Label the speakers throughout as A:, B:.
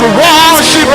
A: To worship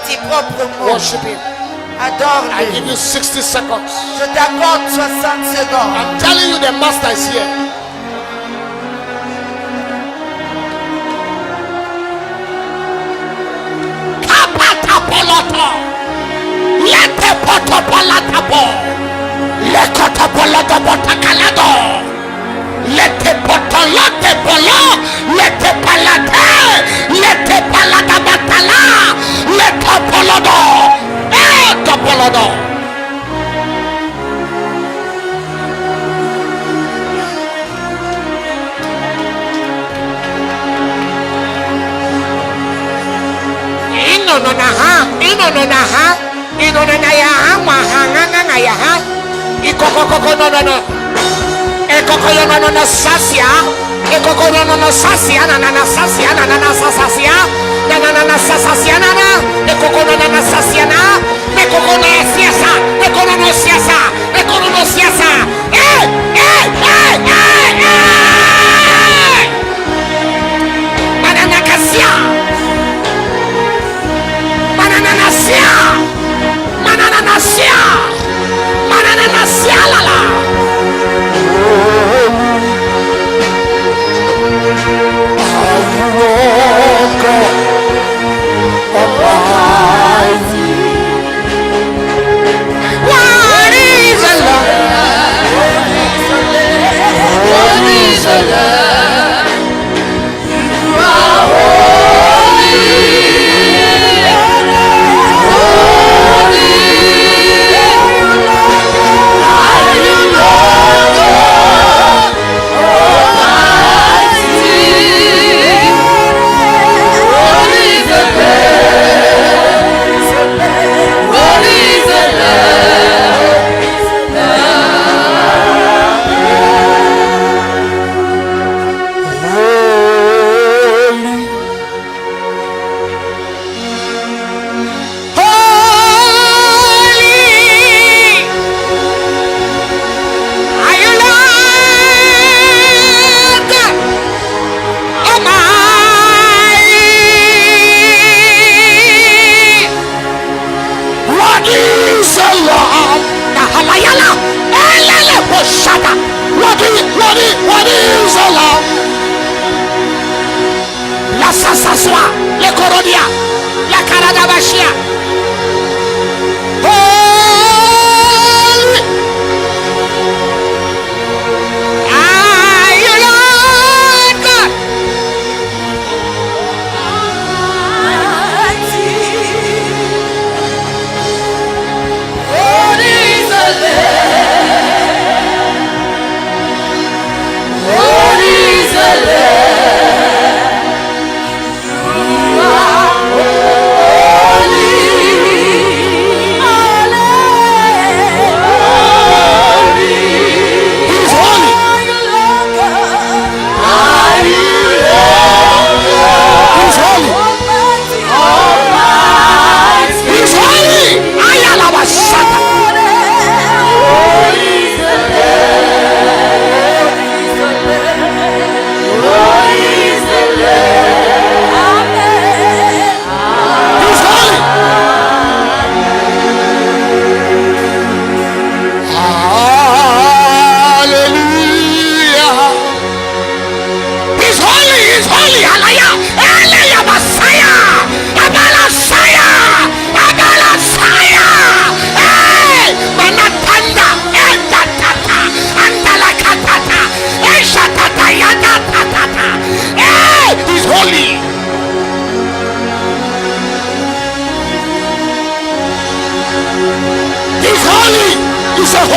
A: tes propres mots.
B: Worship him.
A: Adore-le.
B: I give you 60 seconds.
A: Je t'accorde 60 secondes.
B: I'm telling you, the master is here. Kapata poloto. Lete poto polata po. Lekoto poloto botakalado. Lete poto lote polo. Lete palate. Lete palata batala. Lete polodo. Polodo.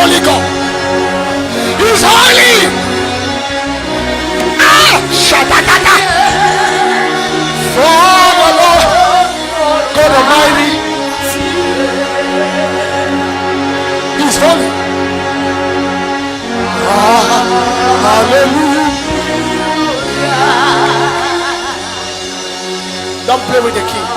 B: Holy God. He's holy. Shatatata. For the Lord God Almighty. He's holy. Hallelujah. Don't play with the king.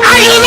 B: Are you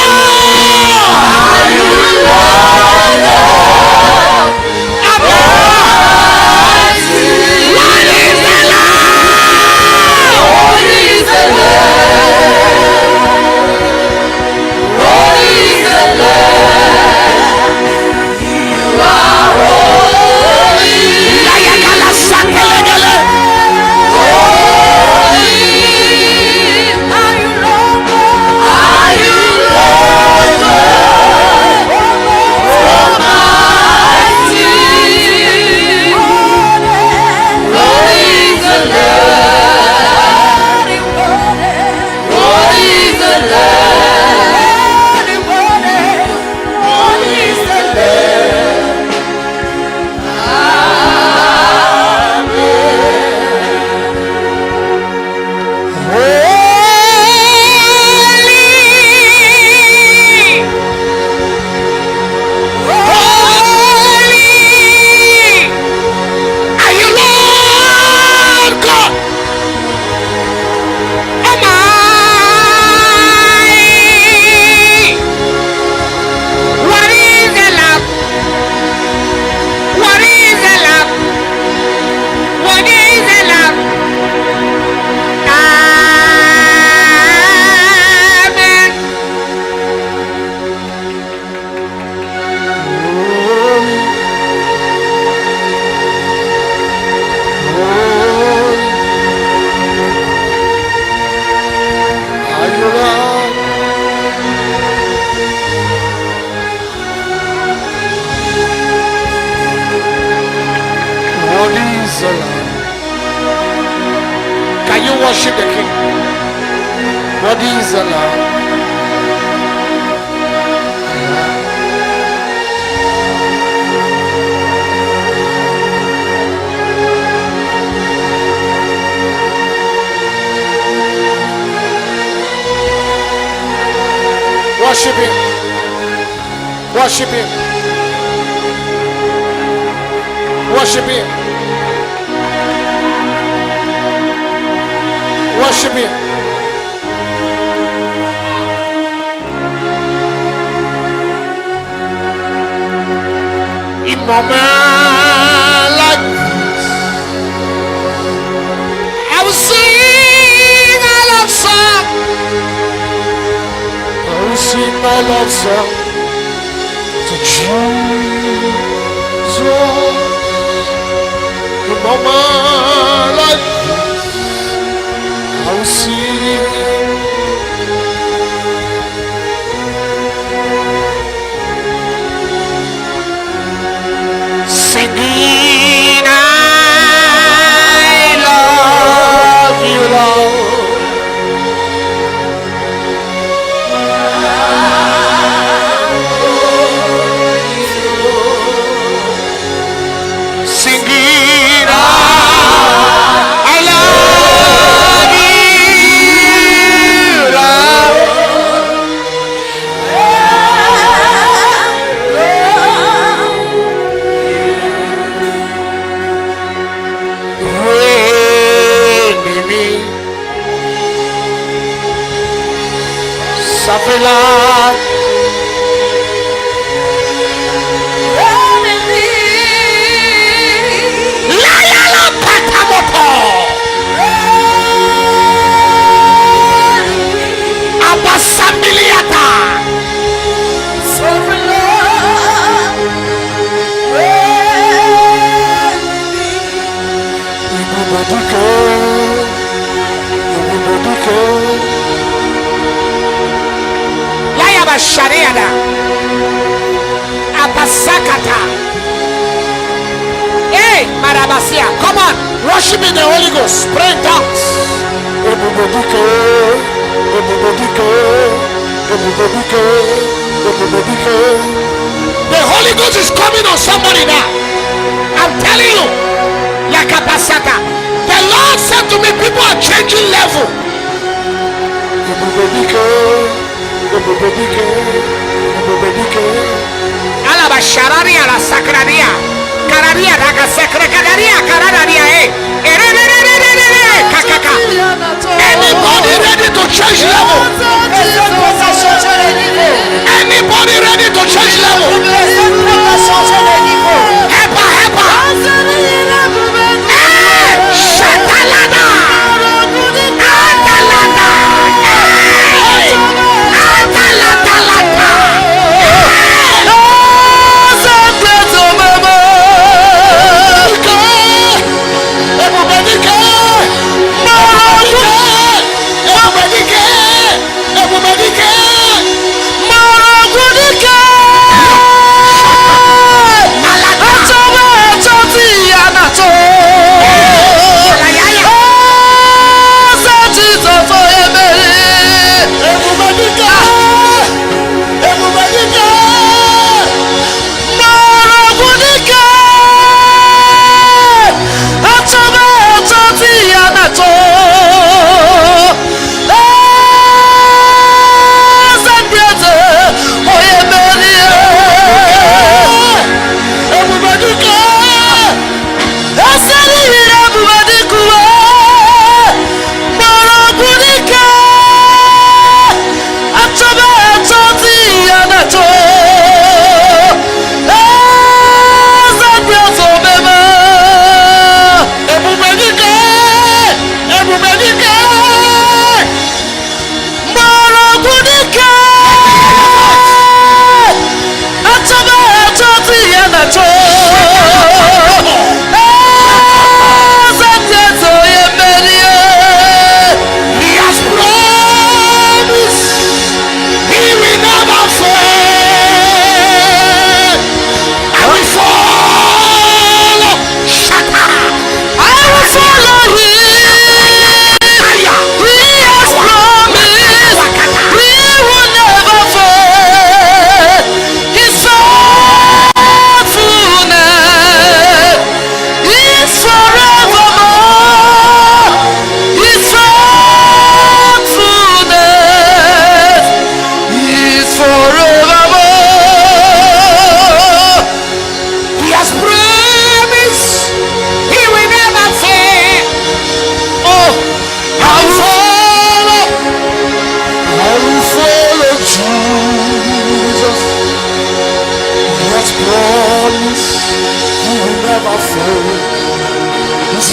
B: worship the King. What is the Lord? Worship Him. Worship Him. Worship Him. Worship Him. In moments like this, I will sing a love song. I will sing my love song to Jesus. In moments like this, I will sing. Singing, I love you, Lord. Singing, I love you, Lord. Safela, la la la patamoto, abasambiliata, Shariada Abasakata. Hey, Marabasia, come on, worship in the Holy Ghost, pray in tongues. The Holy Ghost is coming on somebody now. I'm telling you, Yakapasaka. The Lord said to me, people are changing level. Alaba shararia la sacraria, cararia raga secretaria, cararia kakaka. Anybody ready to change level? Anybody ready to change level? Hepa. Shatalada.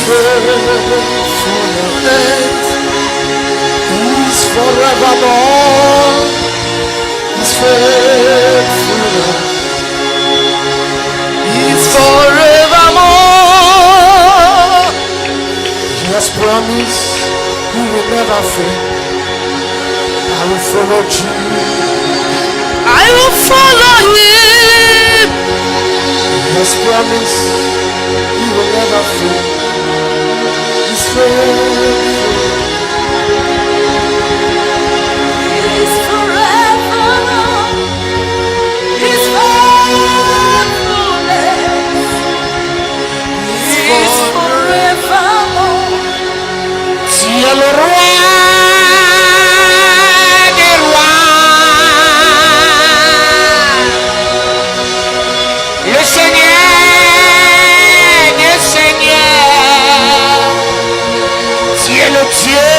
B: faithfulness is forevermore. His faithfulness is forevermore. He has promised He will never fail. I will follow Jesus. I will follow Him. He has promised He will never fail. He's faithful.
C: He's forever. His faithfulness is forevermore.
B: Tu es le roi des rois, le Seigneur des seigneurs. Tu es le Dieu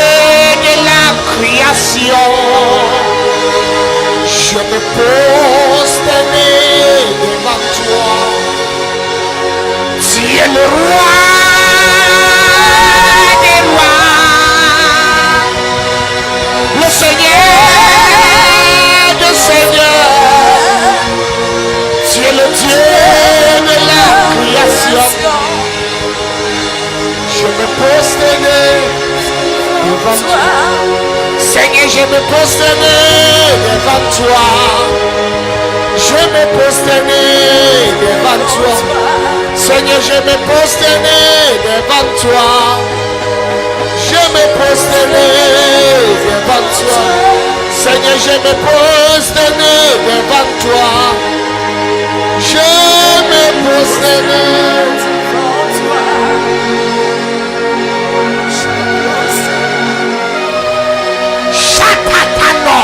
B: de la création. Je me prosterne devant toi. Tu es le roi des rois, le Seigneur des seigneurs. Tu es le Dieu de la création. Je me prosterne devant toi. Seigneur, je me prosterne devant toi. Je me prosterne devant toi. Seigneur, je me prosterne devant toi. Je me prosterne devant toi. Seigneur, je me prosterne devant toi. Je me prosterne. Shakatano.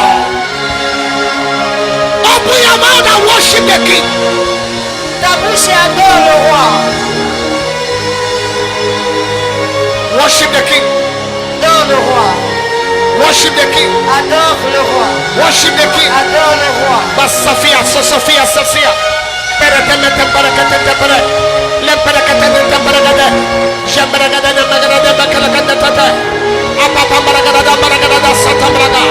B: Open your mouth and worship the King.
A: Ta bouche adore le roi.
B: Worship the King.
A: Adore le roi.
B: Worship the King.
A: Adore le roi.
B: Worship the King.
A: Adore le roi.
B: Basafia, Sofia, Sofia. Peretemete parakatete. Lemperakatete parakatete. Jambarakatete parakatete parakatete. Apapa parakatete parakatete satabraga.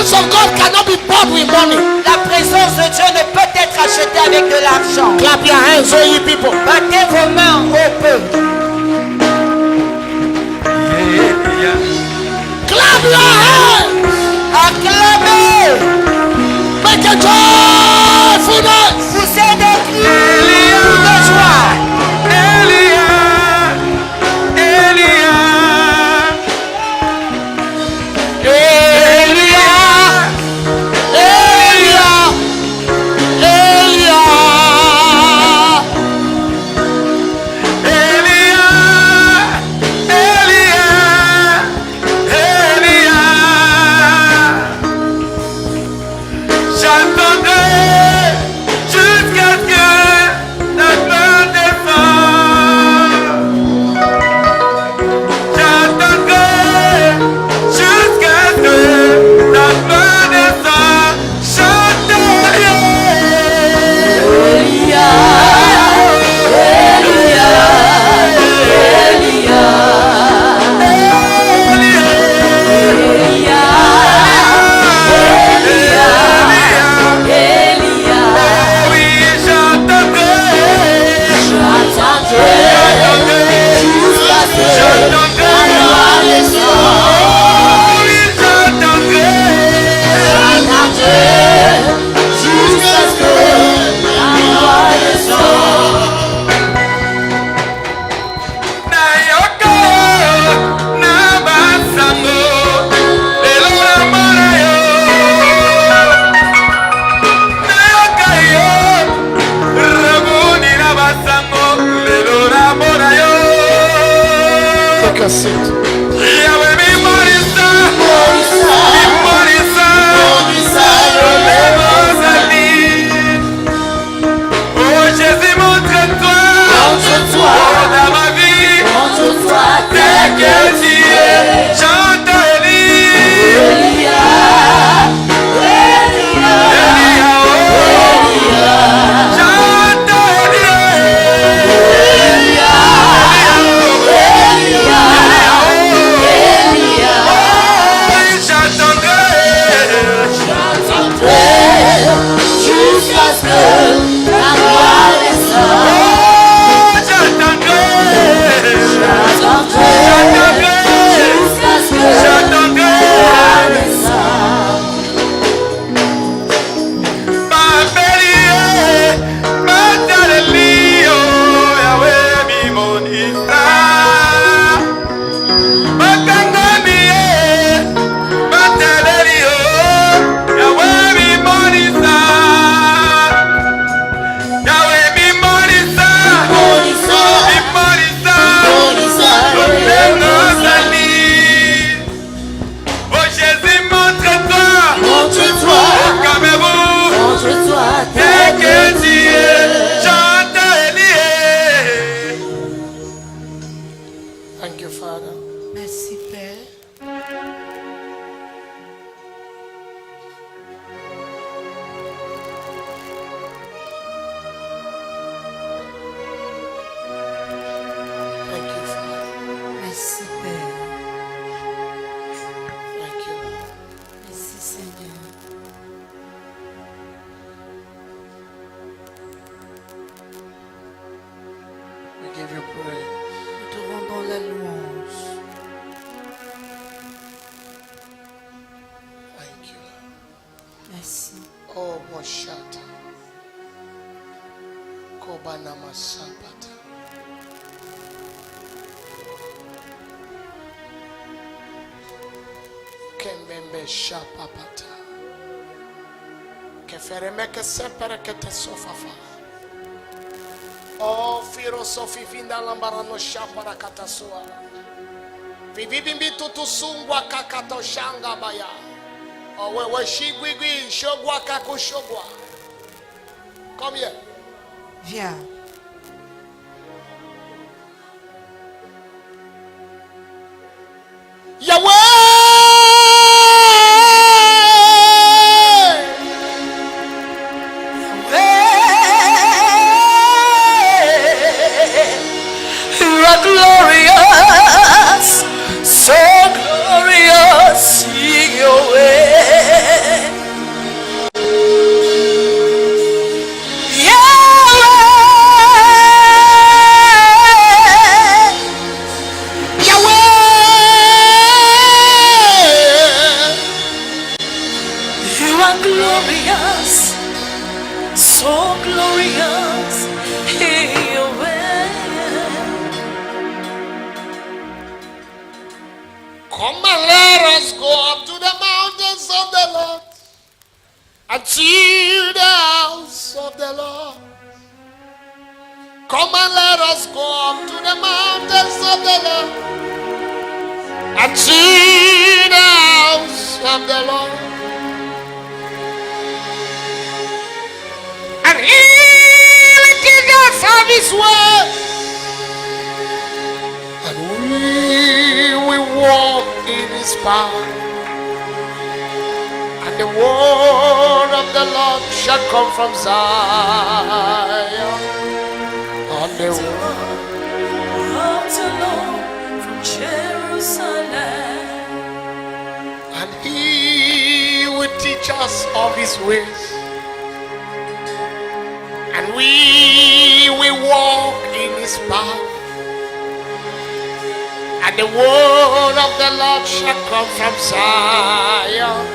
B: Of God cannot be bought with money.
A: La présence de Dieu ne peut être achetée avec de l'argent.
B: Clap your hands, all you people.
A: Battez vos mains au peuple.
B: Clap your hands.
A: Acclamez.
B: Make a joyful noise.
A: Poussez des cris de joie.
B: J'entendais Moshata. Kobana Masapata. Kembembe Shapapata. Keferemeke sepere kete sofafa. Oh, filosofi vinda lambarano shapara katasua. Vivibimbi tutusungwa kakato shanga baya. Oh, wewe shigwigwi shogwa kakushogwa. Come here.
A: Viens.
C: You are glorious, so glorious in your way. You are glorious, so glorious in your way.
B: Come and let us go up to the mountains of the Lord and see the house of the Lord. Come and let us go up to the mountains of the Lord and see the house of the Lord. And He will teach us of His word, and we will walk in His power. And the word of the Lord shall come from Zion. And the word
C: Of the Lord from Jerusalem.
B: and He will teach us of His ways, and we will walk in His path. And the word of the Lord shall come from Zion,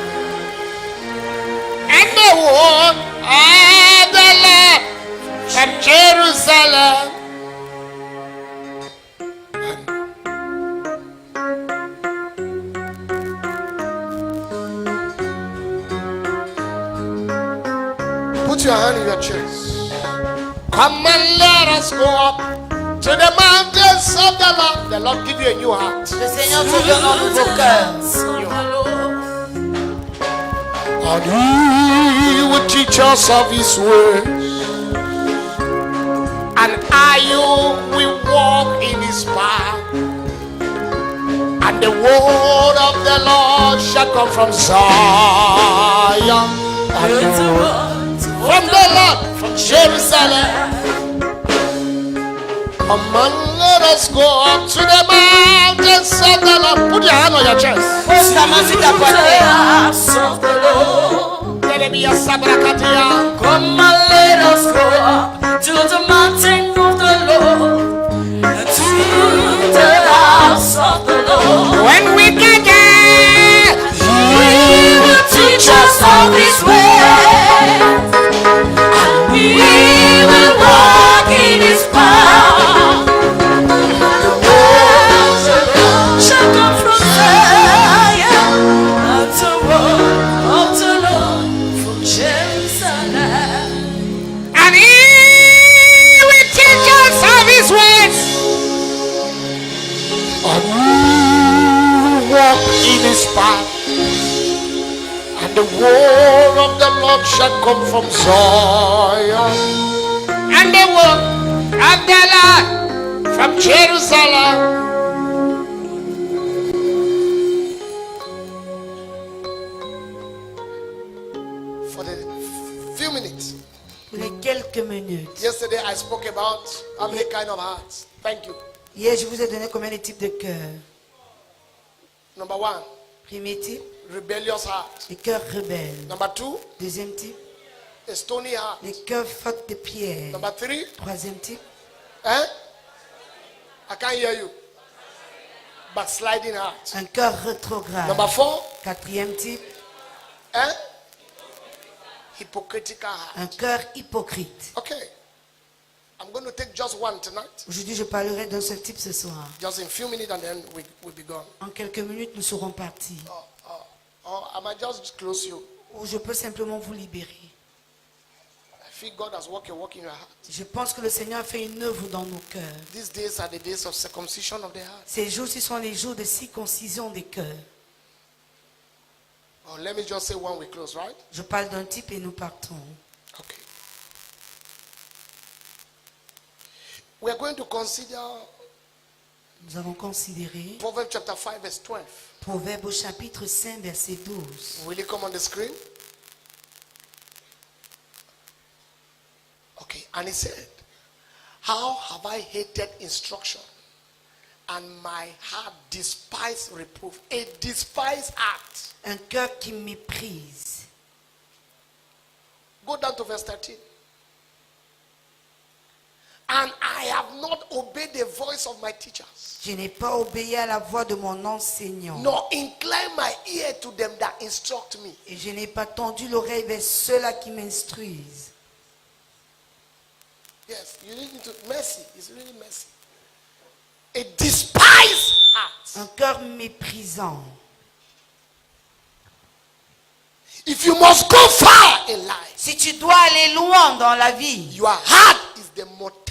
B: and the word of the Lord from Jerusalem. Put your hand in your chest. Come and let us go up to the mountains of the Lord. The Lord give you a new heart.
A: Le Seigneur te donne un nouveau cœur.
B: And He will teach us of His ways, and you will walk in His path. And the word of the Lord shall come from Zion, and the word from the Lord from Jerusalem. Come and let us go up to the mountains of the Lord. Put your hand on your chest.
A: Pose ta main sur ta poitrine.
B: Let it be a sabrakatia.
C: Come and let us go up to the mountain of the Lord, and to the house of the Lord.
B: When we get there,
C: He will teach us of His ways, and we will walk in His power. The word shall come from Zion, and the word of the Lord from Jerusalem.
B: and He will teach us of His ways, and we will walk in His path. And the word of the Lord shall come from Zion, and the word of the Lord from Jerusalem. For the few minutes,
A: Pour les quelques minutes.
B: yesterday I spoke about how many kind of hearts. Thank you.
A: Hier, je vous ai donné combien de types de cœurs.
B: Number one,
A: Premier type,
B: rebellious heart.
A: les cœurs rebelles.
B: Number two,
A: Deuxième type,
B: a stony heart.
A: les cœurs faits de pierre.
B: Number three,
A: Troisième type,
B: I can't hear you. Backsliding heart.
A: un cœur rétrograde.
B: Number four,
A: Quatrième type,
B: hypocritical heart.
A: Un cœur hypocrite.
B: Okay. I'm going to take just one tonight.
A: Aujourd'hui, je parlerai d'un seul type ce soir.
B: Just in a few minutes and then we'll be gone.
A: En quelques minutes, nous serons partis.
B: Or I might just close you.
A: Ou je peux simplement vous libérer.
B: I feel God has worked a work in your heart.
A: Je pense que le Seigneur a fait une œuvre dans nos cœurs.
B: These days are the days of circumcision of the heart.
A: Ces jours-ci sont les jours de circoncision des cœurs.
B: Oh, let me just say one we close, right?
A: Je parle d'un type et nous partons.
B: Okay. We are going to consider
A: Nous avons considéré
B: Proverbs chapter 5 verse 12.
A: Proverbe au chapitre 5, verset 12.
B: Will it come on the screen? Okay, and he said, how have I hated instruction, and my heart despised reproof. A despised heart.
A: Un cœur qui méprise.
B: Go down to verse 13. And I have not obeyed the voice of my teachers,
A: Je n'ai pas obéi à la voix de mon enseignant.
B: nor incline my ear to them that instruct me.
A: Et je n'ai pas tendu l'oreille vers ceux-là qui m'instruisent.
B: Yes, you need to mercy. It's really mercy. A despised heart.
A: Un cœur méprisant.
B: If you must go far in life,
A: Si tu dois aller loin dans la vie,
B: your heart is the motor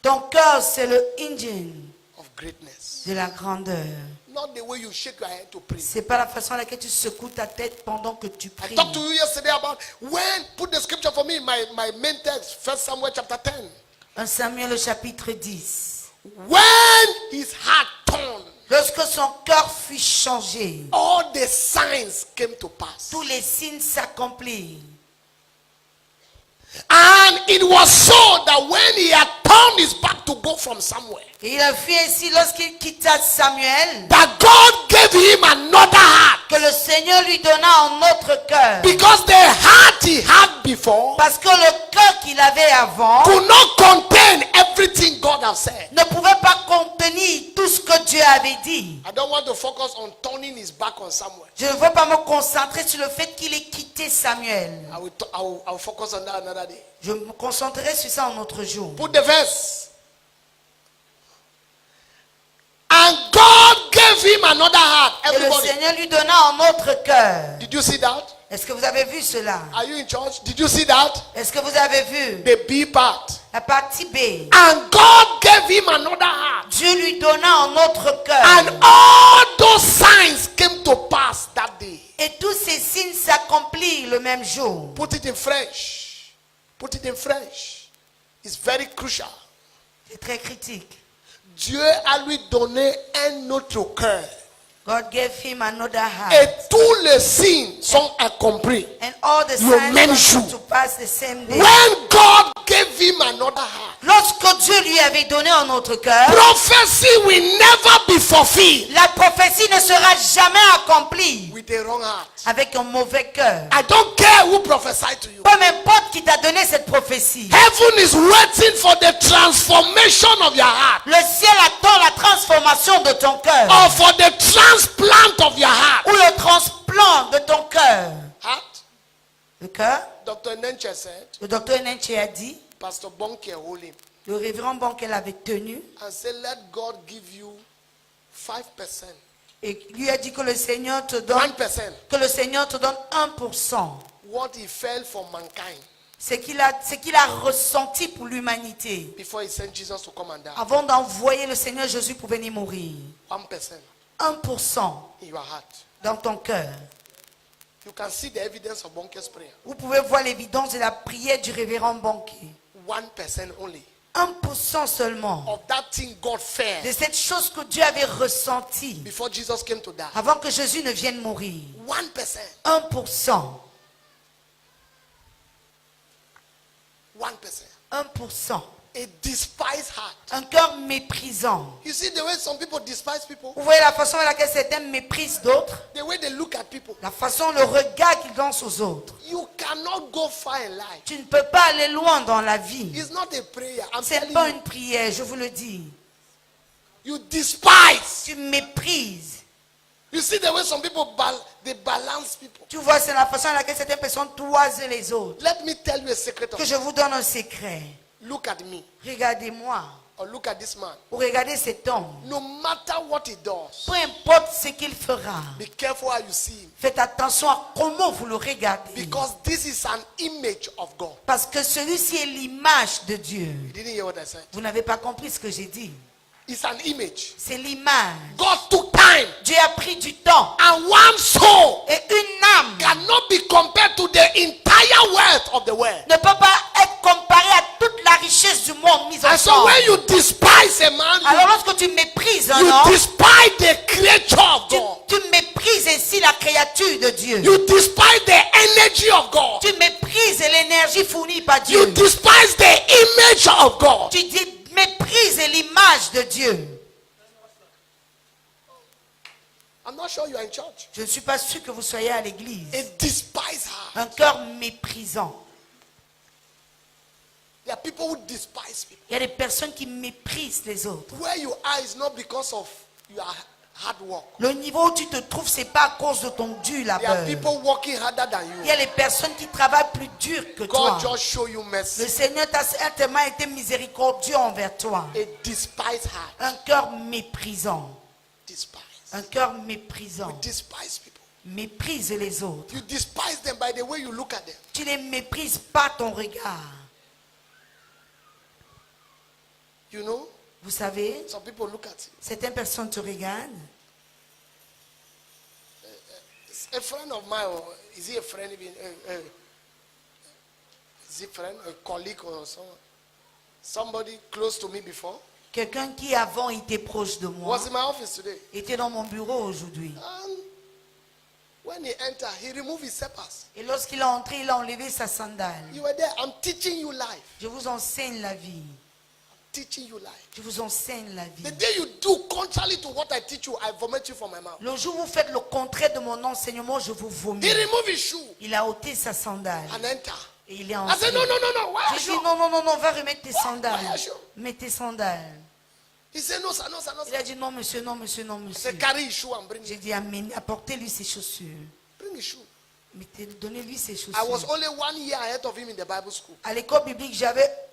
A: ton cœur c'est le engine
B: of greatness.
A: de la grandeur.
B: Not the way you shake your head to pray.
A: C'est pas la façon à laquelle tu secoues ta tête pendant que tu
B: I
A: pries.
B: talked to you yesterday about when, put the scripture for me, my main text, 1 Samuel chapter 10.
A: 1 Samuel au chapitre 10.
B: When his heart turned,
A: Lorsque son cœur fut changé,
B: all the signs came to pass.
A: tous les signes s'accomplirent.
B: And it was so that when he had turned his back to go from somewhere,
A: Et il a fait ainsi lorsqu'il quitta Samuel,
B: that God gave him another heart.
A: que le Seigneur lui donna un autre cœur.
B: Because the heart he had before
A: Parce que le cœur qu'il avait avant
B: could not contain everything God has said.
A: ne pouvait pas contenir tout ce que Dieu avait dit.
B: I don't want to focus on turning his back on Samuel.
A: Je ne veux pas me concentrer sur le fait qu'il ait quitté Samuel.
B: I will focus on that another day.
A: Je me concentrerai sur ça un autre jour.
B: Put the verse. And God gave him another heart.
A: Et le
B: Everybody,
A: Seigneur lui donna un autre cœur.
B: did you see that?
A: Est-ce que vous avez vu cela?
B: Are you in church? Did you see that?
A: Est-ce que vous avez vu
B: The B part.
A: la partie B?
B: And God gave him another heart.
A: Dieu lui donna un autre cœur.
B: And all those signs came to pass that day.
A: Et tous ces signes s'accomplirent le même jour.
B: Put it in French. Put it in French. It's very crucial.
A: C'est très critique.
B: Dieu a lui donné un autre cœur.
A: God gave him another heart.
B: Et tous les signes sont accomplis.
A: And all the
B: Le
A: signs
B: même
A: come
B: jour.
A: to pass the same day.
B: When God gave him another heart,
A: Lorsque Dieu lui avait donné un autre cœur,
B: prophecy will never be fulfilled
A: la prophétie ne sera jamais accomplie
B: with a wrong heart.
A: avec un mauvais cœur.
B: I don't care who prophesied to you.
A: Peu m'importe qui t'a donné cette prophétie.
B: Heaven is waiting for the transformation of your heart,
A: Le ciel attend la transformation de ton cœur.
B: or for the transplant of your heart.
A: Ou le transplant de ton cœur.
B: Heart?
A: Le cœur,
B: Dr. Nenche said,
A: le docteur Nenche a dit,
B: Pastor Bonke hold him
A: le révérend Bonkel avait tenu,
B: and said, let God give you 5%,
A: et lui a dit que le Seigneur te donne,
B: 1%,
A: que le Seigneur te donne 1%.
B: what he felt for mankind
A: Ce qu'il a ressenti pour l'humanité.
B: before he sent Jesus to come and die.
A: Avant d'envoyer le Seigneur Jésus pour venir mourir.
B: 1%
A: 1%
B: in your heart.
A: dans ton cœur.
B: You can see the evidence of Bonke's prayer.
A: Vous pouvez voir l'évidence de la prière du révérend Bonké.
B: 1% only
A: 1% seulement
B: of that thing God
A: de
B: felt
A: cette chose que Dieu avait ressentie
B: before Jesus came to die.
A: avant que Jésus ne vienne mourir.
B: 1%.
A: 1%.
B: 1%.
A: 1%.
B: A despised heart.
A: Un cœur méprisant.
B: You see the way some people despise people,
A: Vous voyez la façon dans laquelle certains méprisent d'autres,
B: the way they look at people.
A: la façon, le regard qu'ils donnent aux autres.
B: You cannot go far in life.
A: Tu ne peux pas aller loin dans la vie.
B: It's not a prayer. I'm
A: C'est
B: telling
A: pas
B: you.
A: une prière, je vous le dis.
B: You despise.
A: Tu méprises.
B: You see the way some people they balance people.
A: Tu vois, c'est la façon à laquelle certaines personnes toisent les autres.
B: Let me tell you a secret
A: Que
B: of
A: je vous donne un secret.
B: Look at me
A: Regardez-moi.
B: or look at this man.
A: Ou regardez cet homme.
B: No matter what he does,
A: Peu importe ce qu'il fera.
B: be careful how you see him.
A: Faites attention à comment vous le regardez.
B: Because this is an image of God.
A: Parce que celui-ci est l'image de Dieu.
B: You didn't hear what I said?
A: Vous n'avez pas compris ce que j'ai dit.
B: It's an image.
A: C'est l'image.
B: God took time,
A: Dieu a pris du temps.
B: and one soul
A: Et une âme
B: cannot be compared to the entire wealth of the world.
A: ne peut pas être comparée à toute la richesse du monde mise
B: And so
A: ensemble.
B: when you despise a man,
A: Alors lorsque tu méprises un
B: you
A: homme,
B: despise the creature of God.
A: tu méprises ainsi la créature de Dieu.
B: You despise the energy of God.
A: Tu méprises l'énergie fournie par
B: You
A: Dieu.
B: despise the image of God.
A: Tu méprises l'image de Dieu.
B: I'm not sure you are in church.
A: Je ne suis pas sûr que vous soyez à l'église.
B: A despise her.
A: Un cœur méprisant.
B: There are people who despise people.
A: Il y a des personnes qui méprisent les autres.
B: Where you are is not because of your hard work.
A: Le niveau où tu te trouves, c'est pas à cause de ton dur
B: There are
A: labeur.
B: people working harder than
A: Il y
B: you.
A: a les personnes qui travaillent plus dur que toi.
B: God just show you
A: Le
B: mercy.
A: Seigneur t'a certainement été miséricordieux envers toi.
B: A despise her.
A: Un cœur méprisant.
B: Despise.
A: Un cœur méprisant.
B: Despise people.
A: Méprise les autres.
B: You despise them by the way you look at them.
A: Tu les méprises par ton regard.
B: You know,
A: Vous savez,
B: some people look at you.
A: certaines personnes te regardent.
B: A friend of mine, or is he a friend even? Is he a friend, a colleague or someone? Somebody close to me before?
A: Quelqu'un qui avant était proche de moi
B: Was in my office today.
A: était dans mon bureau aujourd'hui.
B: And when he entered, he removed his slippers.
A: Et lorsqu'il est entré, il a enlevé sa sandale.
B: You were there. I'm teaching you life.
A: Je vous enseigne la vie.
B: Teaching you life.
A: Je vous enseigne la vie.
B: The day you do contrary to what I teach you, I vomit you from my mouth.
A: Le jour où vous faites le contraire de mon enseignement, je vous vomis.
B: He removed his shoe
A: Il a ôté sa sandale
B: and entered.
A: et il est
B: I
A: entré.
B: said, no, no, no, no. Why are
A: J'ai
B: you?
A: dit non, non, non, non, va remettre tes
B: Why are
A: sandales.
B: you?
A: Mets tes sandales.
B: He said, no, sir, no, sir, no,
A: Il
B: sir.
A: a dit non, monsieur, non, monsieur, non,
B: I
A: monsieur.
B: said, carry his shoe and bring
A: J'ai
B: it.
A: dit apportez-lui ses chaussures.
B: Bring his shoe.
A: Donnez-lui ses
B: I was
A: chaussures.
B: only 1 year ahead of him in the Bible school.
A: À l'école biblique,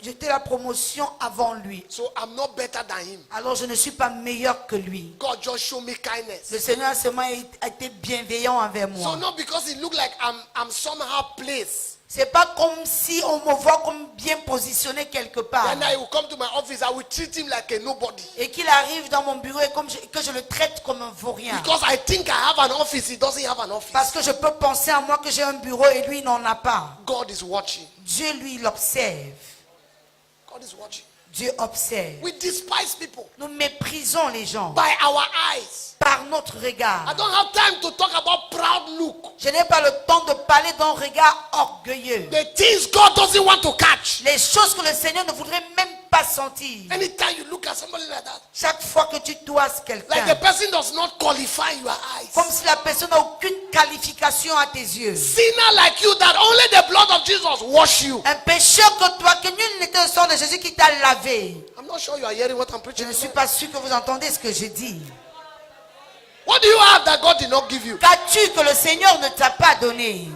A: j'étais la promotion avant lui.
B: So I'm not better than him.
A: Alors je ne suis pas meilleur que lui.
B: God just showed me kindness.
A: Le Seigneur seulement a été bienveillant envers
B: So
A: moi.
B: not because it looked like I'm somehow placed.
A: C'est pas comme si on me voit comme bien positionné quelque part.
B: Then I will come to my office, I will treat him like a nobody.
A: Et qu'il arrive dans mon bureau et que je le traite comme un vaurien.
B: Because I think I have an office, he doesn't have an office.
A: Parce que je peux penser à moi que j'ai un bureau et lui il n'en a pas.
B: God is watching.
A: Dieu lui l'observe.
B: God is watching.
A: Dieu observe.
B: We despise people
A: Nous méprisons les gens
B: by our eyes.
A: par notre regard.
B: I don't have time to talk about proud look.
A: Je n'ai pas le temps de parler d'un regard orgueilleux.
B: The things God doesn't want to catch.
A: Les choses que le Seigneur ne voudrait même pas sentir.
B: Anytime you look at somebody like that,
A: Chaque fois que tu toises
B: like
A: quelqu'un,
B: the person does not qualify your eyes.
A: comme si la personne n'a aucune qualification à tes yeux.
B: Sinner like you, that only the blood of Jesus wash you.
A: Un pécheur que toi, que nul n'était au sang de Jésus qui t'a lavé.
B: I'm not sure you are hearing what I'm
A: Je
B: preaching.
A: ne suis pas sûr que vous entendez ce que je dis.
B: What do you have that God did not give you?
A: Qu'as-tu que le Seigneur ne t'a pas donné?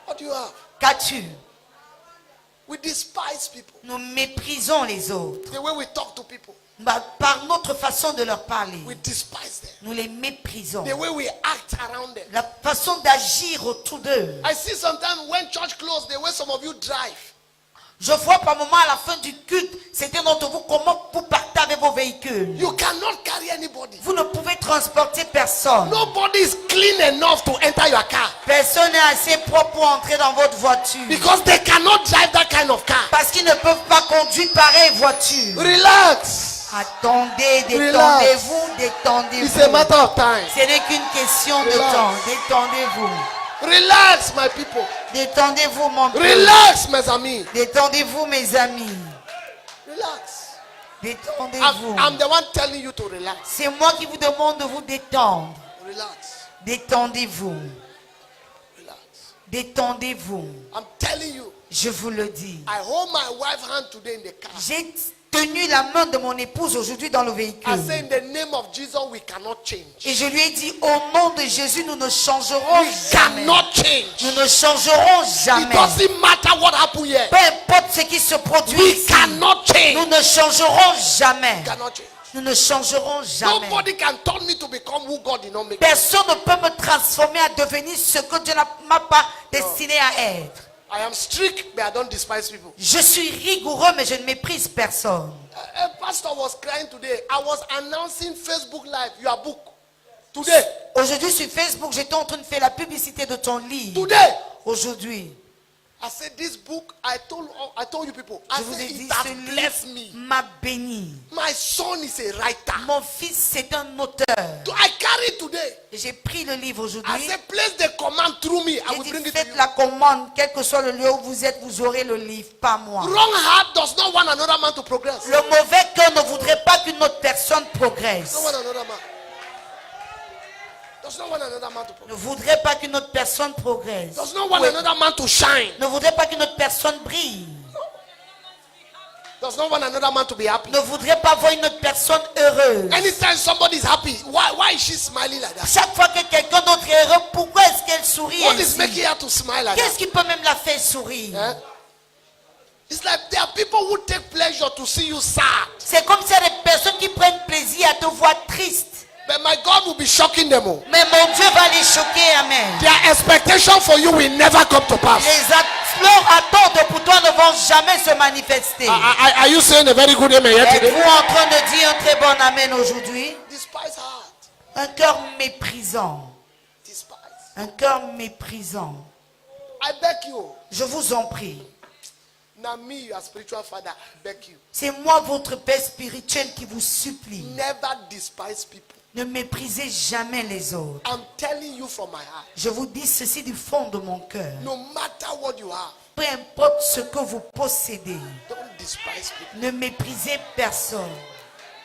B: What do you have?
A: Qu'as-tu?
B: We despise people.
A: Nous méprisons les autres.
B: The way we talk to people,
A: Par notre façon de leur parler.
B: we despise them.
A: Nous les méprisons.
B: The way we act around them.
A: La façon d'agir autour d'eux.
B: I see sometimes when church closed, the way some of you drive.
A: Je vois par moment à la fin du culte, certains d'entre vous, comment vous partez avec vos véhicules.
B: You cannot carry anybody.
A: Vous ne pouvez transporter personne.
B: Nobody is clean enough to enter your car
A: Personne n'est assez propre pour entrer dans votre voiture.
B: because they cannot drive that kind of car.
A: Parce qu'ils ne peuvent pas conduire pareille voiture.
B: Relax.
A: Attendez,
B: Relax.
A: détendez-vous,
B: It's
A: détendez-vous.
B: a matter of time.
A: Ce n'est qu'une question de
B: Relax.
A: temps. Détendez-vous.
B: Relax, my people.
A: Détendez-vous, mon peuple.
B: Relax, mes amis.
A: Détendez-vous, mes amis.
B: Relax.
A: Détendez-vous.
B: I'm the one telling you to relax.
A: C'est moi qui vous demande de vous détendre.
B: Relax.
A: Détendez-vous.
B: Relax.
A: Détendez-vous.
B: I'm telling you.
A: Je vous le dis.
B: I hold my wife's hand today in the car.
A: J'ai tenu la main de mon épouse aujourd'hui dans le
B: I
A: véhicule.
B: say, in the name of Jesus, we cannot change.
A: Et je lui ai dit, au nom de Jésus, nous ne changerons
B: We
A: jamais.
B: cannot change.
A: Nous ne changerons
B: It
A: jamais.
B: doesn't matter what happened here.
A: Peu importe ce qui se produit
B: We
A: ici,
B: cannot
A: nous
B: change.
A: ne changerons jamais.
B: We cannot change.
A: Nous ne changerons jamais.
B: Nobody can turn me to become who God did not make.
A: Personne ne peut me transformer à devenir ce que Dieu ne m'a pas destiné à être.
B: I am strict, but I don't despise people.
A: Je suis rigoureux, mais je ne méprise personne.
B: A pastor was crying today. I was announcing Facebook Live, your book. Today.
A: Aujourd'hui sur Facebook, j'étais en train de faire la publicité de ton livre.
B: Today.
A: Aujourd'hui,
B: I said, this book, I told you people, I
A: je vous ai
B: said,
A: dit,
B: it has
A: ce
B: blessed
A: livre
B: me.
A: m'a béni.
B: My son is a writer.
A: Mon fils, c'est un auteur.
B: So I carry it today.
A: J'ai pris le livre
B: I
A: aujourd'hui.
B: said, place the command through me. I
A: J'ai
B: will
A: dit,
B: bring it to
A: faites
B: you.
A: la commande, quel que soit le lieu où vous êtes, vous aurez le livre, pas moi.
B: Wrong heart does not want another man to progress.
A: Le mauvais cœur ne voudrait pas qu'une autre personne progresse.
B: Does not want another man. Does not want another man to progress.
A: Ne voudrait pas qu'une autre personne progresse.
B: Does not want another man to shine.
A: Ne voudrait pas qu'une autre personne brille.
B: Does not want another man to be happy.
A: Ne voudrait pas voir une autre personne heureuse.
B: Anytime somebody is happy, why is she smiling like that?
A: Chaque fois que quelqu'un d'autre est heureux, pourquoi est-ce qu'elle sourit
B: What is
A: ainsi?
B: making her to smile like
A: Qu'est-ce
B: that?
A: qui peut même la faire sourire?
B: Eh? It's like there are people who take pleasure to see you sad.
A: C'est comme s'il y a des personnes qui prennent plaisir à te voir triste.
B: But my God will be shocking them all.
A: Mais mon Dieu va les choquer, amen.
B: Their expectation for you will never come to pass.
A: Leurs attentes pour toi ne vont jamais se manifester.
B: Are you saying a very good amen here
A: Êtes-vous
B: today?
A: en train de dire un très bon amen aujourd'hui?
B: Despise heart.
A: Un cœur méprisant.
B: Despise.
A: Un cœur méprisant.
B: I beg you.
A: Je vous en prie.
B: Now me, your spiritual father, I beg you.
A: C'est moi, votre Père spirituel, qui vous supplie.
B: Never despise people.
A: Ne méprisez jamais les autres.
B: I'm telling you from my heart.
A: Je vous dis ceci du fond de mon cœur.
B: No matter what you have,
A: Peu importe ce que vous possédez,
B: don't despise people.
A: ne méprisez personne.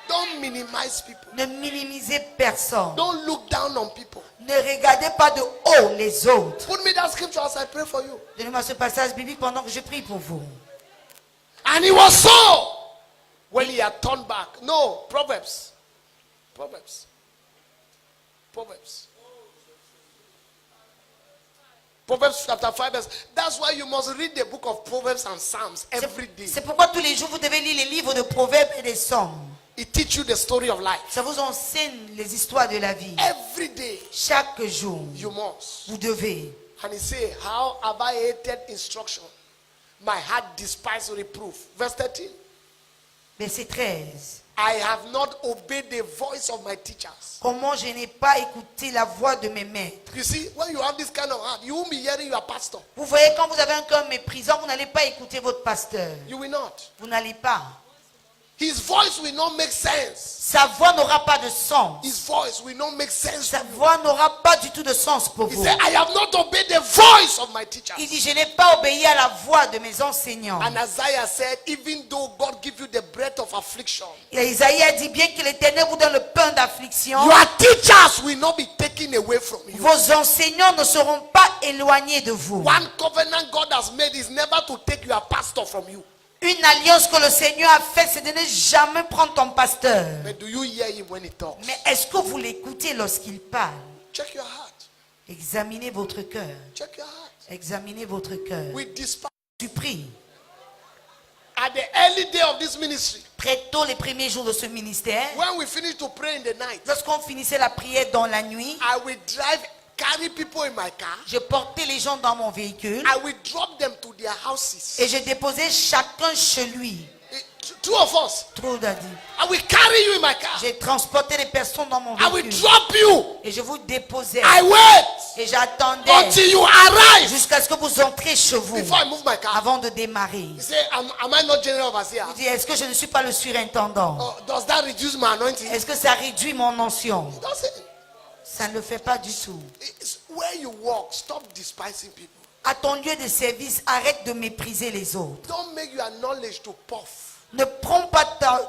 B: Don't minimize people.
A: Ne minimisez personne.
B: Don't look down on people.
A: Ne regardez pas de haut les autres.
B: Put me that scripture as I pray for you.
A: Donnez-moi ce passage biblique pendant que je prie pour vous.
B: And it was so when he had turned back. No, Proverbs. Proverbs. Proverbs. Proverbs chapter 5 verse. That's why you must read the book of Proverbs and Psalms every day.
A: C'est pourquoi tous les jours vous devez lire les livres de Proverbes et des Psaumes.
B: It teach you the story of life.
A: Ça vous enseigne les histoires de la vie.
B: Every day
A: Chaque jour,
B: you must.
A: vous devez.
B: And he say, how have I hated instruction? My heart despised reproof. Verse 13.
A: Verset 13.
B: I have not obeyed the voice of my teachers.
A: Comment je n'ai pas écouté la voix de mes maîtres.
B: You see, when you have this kind of heart, you won't be hearing your pastor.
A: Vous voyez, quand vous avez un cœur méprisant, vous n'allez pas écouter votre pasteur.
B: You will not.
A: Vous n'allez pas.
B: His voice will not make sense.
A: Sa voix n'aura pas de sens.
B: His voice will not make sense.
A: Sa voix n'aura pas du tout de sens pour
B: He
A: vous.
B: said, I have not obeyed the voice of my teachers.
A: Il dit, je n'ai pas obéi à la voix de mes enseignants.
B: And Isaiah said, even though God give you the breath of affliction,
A: Et Isaïe a dit, bien que l'Éternel vous donne le pain d'affliction,
B: your teachers will not be taken away from you.
A: vos enseignants ne seront pas éloignés de vous.
B: One covenant God has made is never to take your pastor from you.
A: Une alliance que le Seigneur a faite, c'est de ne jamais prendre ton pasteur.
B: But do you hear him when he talks?
A: Mais est-ce que vous l'écoutez lorsqu'il parle?
B: Check your heart.
A: Examinez votre cœur.
B: Check your heart.
A: Examinez votre cœur.
B: We despise.
A: Tu pries.
B: At the early day of this ministry,
A: Très tôt, les premiers jours de ce ministère,
B: when we finish to pray in the night,
A: lorsqu'on finissait la prière dans la nuit,
B: I will carry people in my car.
A: je portais les gens dans mon véhicule
B: I will drop them to their houses.
A: et je déposais chacun chez lui.
B: Two of us.
A: Trop d'adi.
B: I will carry you in my car.
A: J'ai transporté les personnes dans mon
B: I will
A: véhicule
B: drop you.
A: et je vous déposais
B: I wait
A: et j'attendais
B: until you arrive
A: jusqu'à ce que vous entriez chez vous
B: before I move my car.
A: avant de démarrer.
B: You say, am I not general overseer?
A: Vous dites, est-ce que je ne suis pas le surintendant?
B: Or does that reduce my anointing?
A: Est-ce que ça réduit mon onction?
B: That's it.
A: Ça ne le fait pas du tout.
B: It's where you walk, stop despising people.
A: À ton lieu de service, arrête de mépriser les autres.
B: Don't make your knowledge to puff.
A: Ne prends pas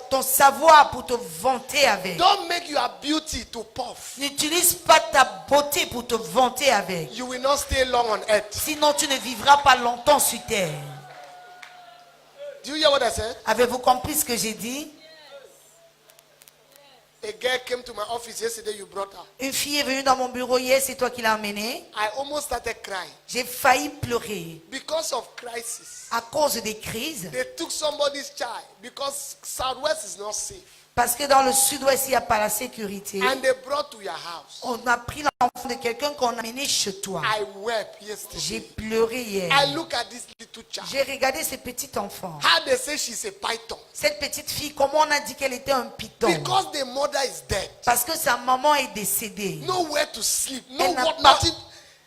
A: ton savoir pour te vanter avec.
B: Don't make your beauty to puff.
A: N'utilise pas ta beauté pour te vanter avec.
B: You will not stay long on earth.
A: Sinon, tu ne vivras pas longtemps sur terre.
B: Do you hear what I said?
A: Avez-vous compris ce que j'ai dit?
B: A girl came to my office yesterday, you brought her.
A: Une fille est venue dans mon bureau hier, c'est toi qui l'as emmenée.
B: I almost started crying.
A: J'ai failli pleurer
B: Because of crisis.
A: à cause des crises.
B: They took somebody's child because Southwest is not safe.
A: Parce que dans le sud-ouest, il n'y a pas la sécurité.
B: And they brought to your house.
A: On a pris l'enfant de quelqu'un qu'on a amené chez toi.
B: I wept
A: J'ai
B: yesterday.
A: pleuré hier.
B: I look at this little child.
A: J'ai regardé ce petit enfant.
B: How they say she's a python.
A: Cette petite fille, comment on a dit qu'elle était un python?
B: Because the mother is dead.
A: Parce que sa maman est décédée.
B: Nowhere to sleep. No
A: Elle n'a
B: what,
A: pas-
B: nothing.